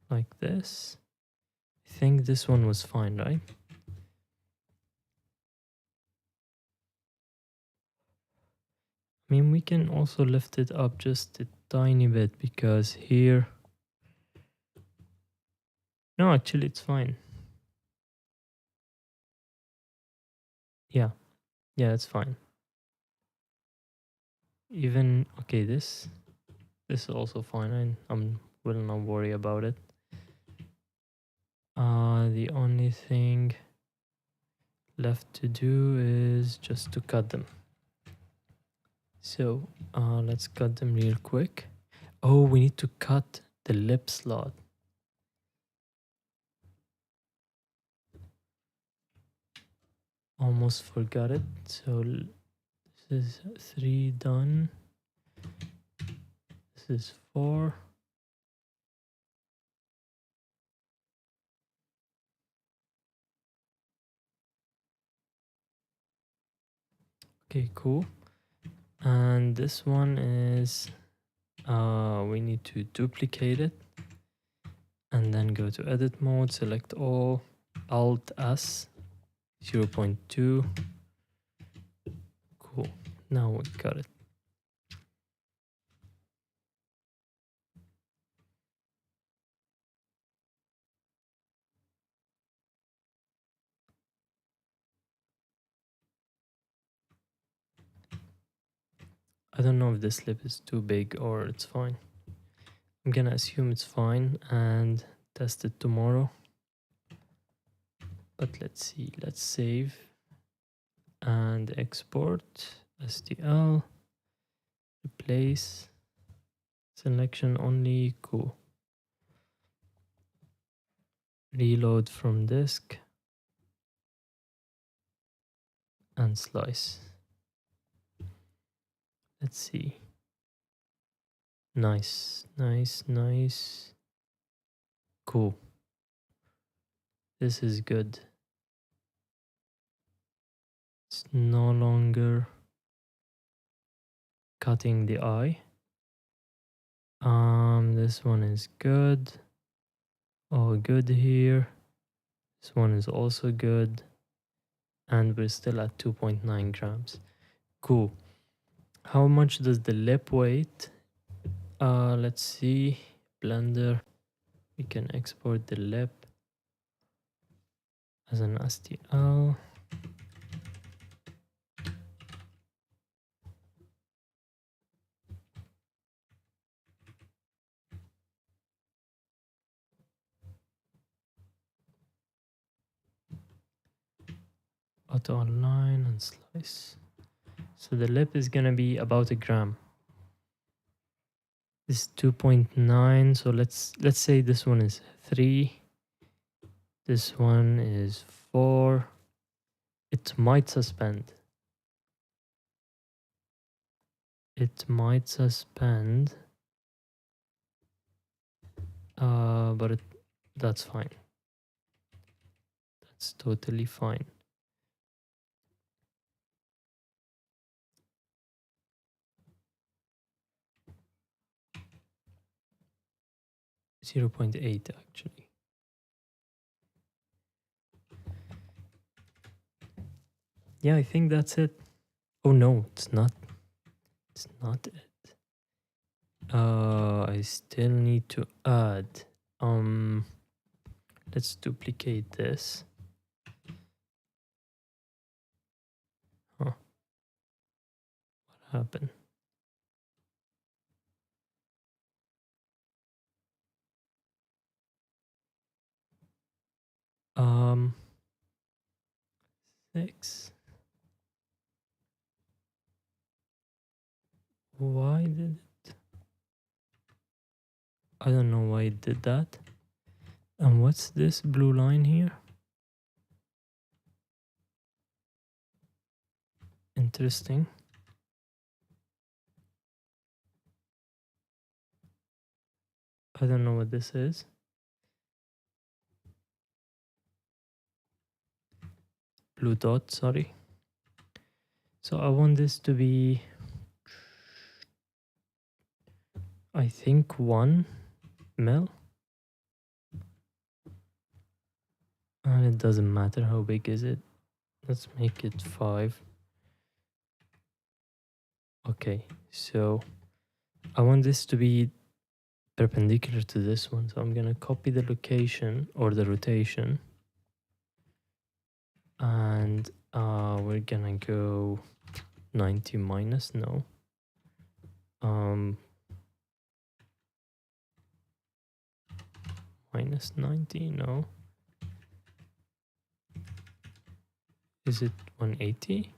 Like this. I think this one was fine, right? I mean, we can also lift it up just a tiny bit because here... No, actually, it's fine. Yeah, it's fine. Even, okay, this is also fine. I will not worry about it. The only thing left to do is just to cut them. So let's cut them real quick. Oh, we need to cut the lip slot. Almost forgot it. So this is 3 done. This is 4. Okay, cool. And this one is we need to duplicate it and then go to edit mode, select all, Alt S, 0.2. Cool. Now we got it. I don't know if this lip is too big or it's fine. I'm gonna assume it's fine and test it tomorrow. But let's see, let's save and export STL, replace, selection only, cool. Reload from disk and slice. Let's see. Nice. Cool. This is good. It's no longer cutting the eye. This one is good. All good here. This one is also good. And we're still at 2.9 grams. Cool. How much does the lip weight? Let's see. Blender. We can export the lip as an STL. Auto align and slice. So the lip is gonna be about a gram. This is 2.9. So let's say this one is 3. This one is 4. It might suspend. It might suspend. But that's fine. That's totally fine. .8 actually. Yeah, I think that's it. Oh no, it's not. It's not it. I still need to add. Let's duplicate this. Huh. What happened? Um, 6. Why did it? I don't know why it did that. And what's this blue line here? Interesting. I don't know what this is. Blue dot, sorry. So I want this to be, I think 1 mil. And it doesn't matter how big is it. Let's make it 5. Okay, so I want this to be perpendicular to this one. So I'm gonna copy the location or the rotation. And we're gonna go 90 minus, no. Minus 90, no. Is it 180?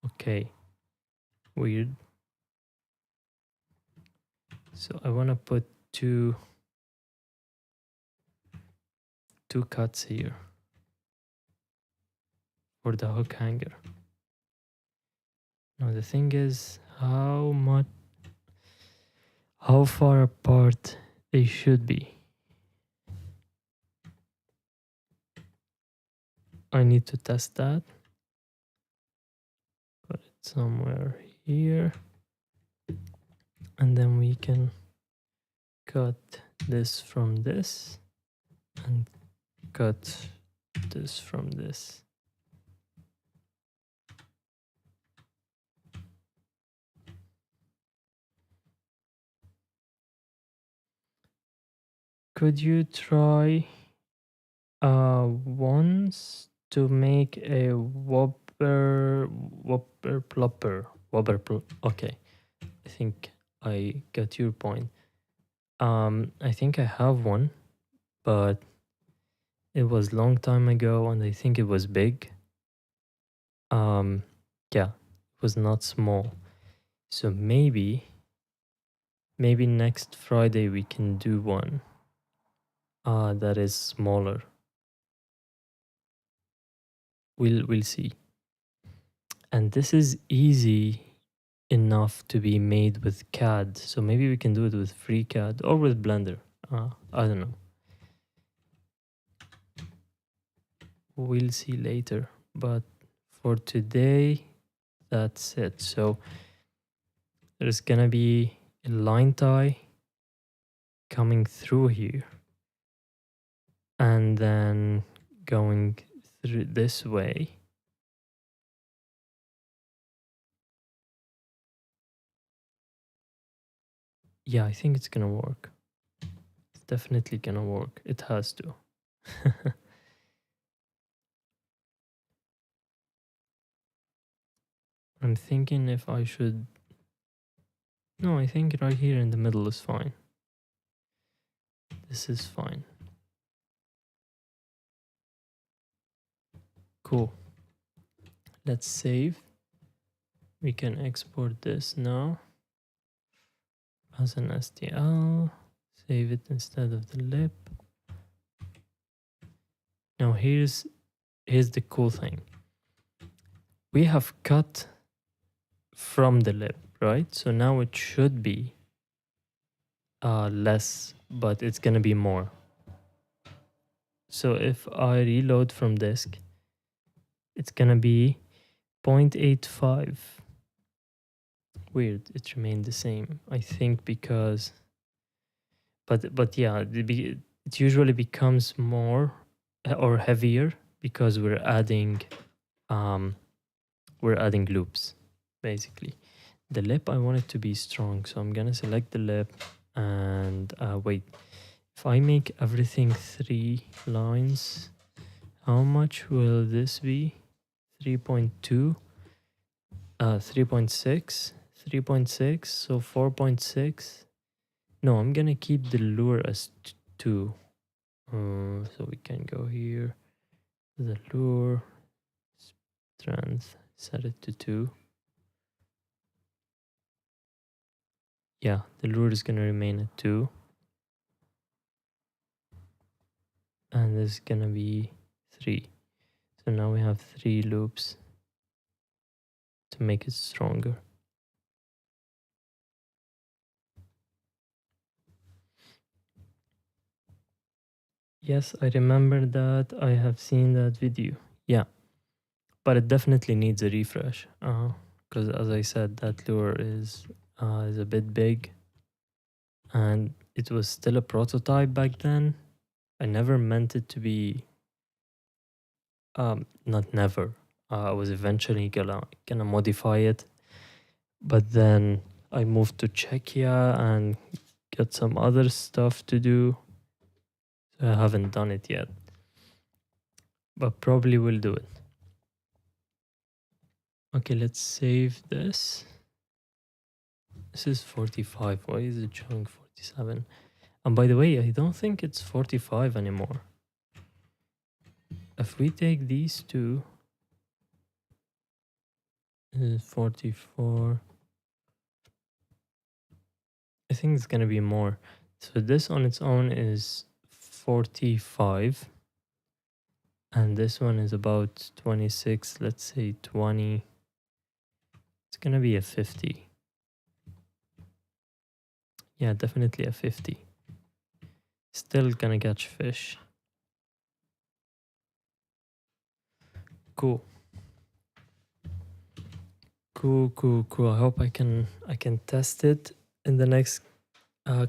Okay, weird. So I want to put two cuts here for the hook hanger. Now the thing is how far apart they should be. I need to test that. Put it somewhere here. And then we can cut this from this and cut this from this. Could you try once to make a okay, I think I got your point. I think I have one, but it was long time ago and I think it was big. Yeah, it was not small. So maybe next Friday we can do one that is smaller. We'll see. And this is easy enough to be made with CAD. So maybe we can do it with FreeCAD or with Blender. I don't know. we'll see later. But for today, that's it. So there's gonna be a line tie coming through here and then going through this way. Yeah, I think it's gonna work. It's definitely gonna work. It has to. I'm thinking if I should... No, I think right here in the middle is fine. This is fine. Cool. Let's save. We can export this now as an STL. Save it instead of the lib. Now here's the cool thing. We have cut from the lib, right? So now it should be less, but it's gonna be more. So if I reload from disk, it's gonna be 0.85. Weird, it remained the same. I think because, but yeah, it usually becomes more or heavier because we're adding loops basically. The lip I want it to be strong, so I'm gonna select the lip and wait. If I make everything 3 lines, how much will this be? 3.2, 3.6, 3.6, so 4.6. No, I'm gonna keep the lure as 2. So we can go here, the lure, strength, set it to 2. Yeah, the lure is gonna remain at 2. And this is gonna be 3. So now we have 3 loops to make it stronger. Yes, I remember that. I have seen that video. Yeah, but it definitely needs a refresh. Because as I said, that lure is a bit big, and it was still a prototype back then. I never meant it to be. Not never. I was eventually gonna modify it, but then I moved to Czechia and got some other stuff to do. So I haven't done it yet, but probably will do it. Okay, let's save this. This is 45. Why is it showing 47? And by the way, I don't think it's 45 anymore. If we take these two, this is 44. I think it's gonna be more. So this on its own is 45. And this one is about 26. Let's say 20. It's gonna be a 50. Yeah, definitely a 50. Still gonna catch fish. Cool. Cool. I hope I can test it in the next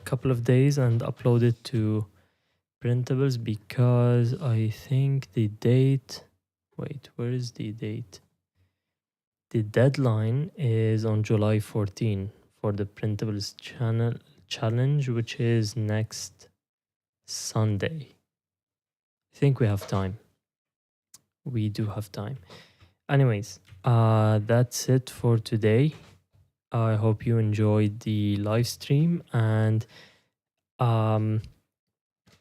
couple of days and upload it to printables, because I think the date... Wait, where is the date? The deadline is on July 14 for the printables challenge, which is next Sunday. I think we have time. We do have time. Anyways, that's it for today. I hope you enjoyed the live stream, and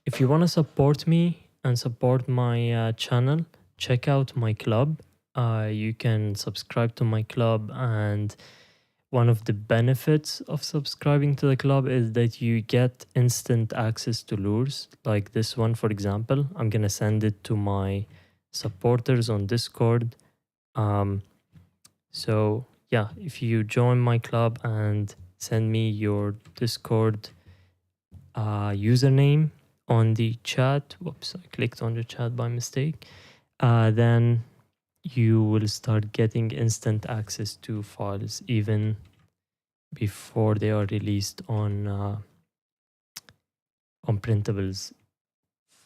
if you want to support me and support my channel, check out my club. You can subscribe to my club, and one of the benefits of subscribing to the club is that you get instant access to lures, like this one, for example. I'm gonna send it to my supporters on Discord. So yeah, if you join my club and send me your Discord username on the chat. Whoops, I clicked on the chat by mistake. then you will start getting instant access to files even before they are released on printables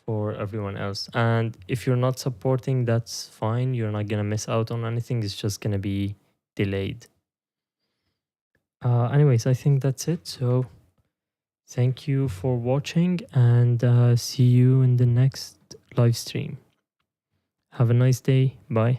for everyone else. And if you're not supporting, that's fine. You're not gonna miss out on anything. It's just gonna be delayed. Anyways, I think that's it. So thank you for watching, and see you in the next live stream. Have a nice day. Bye.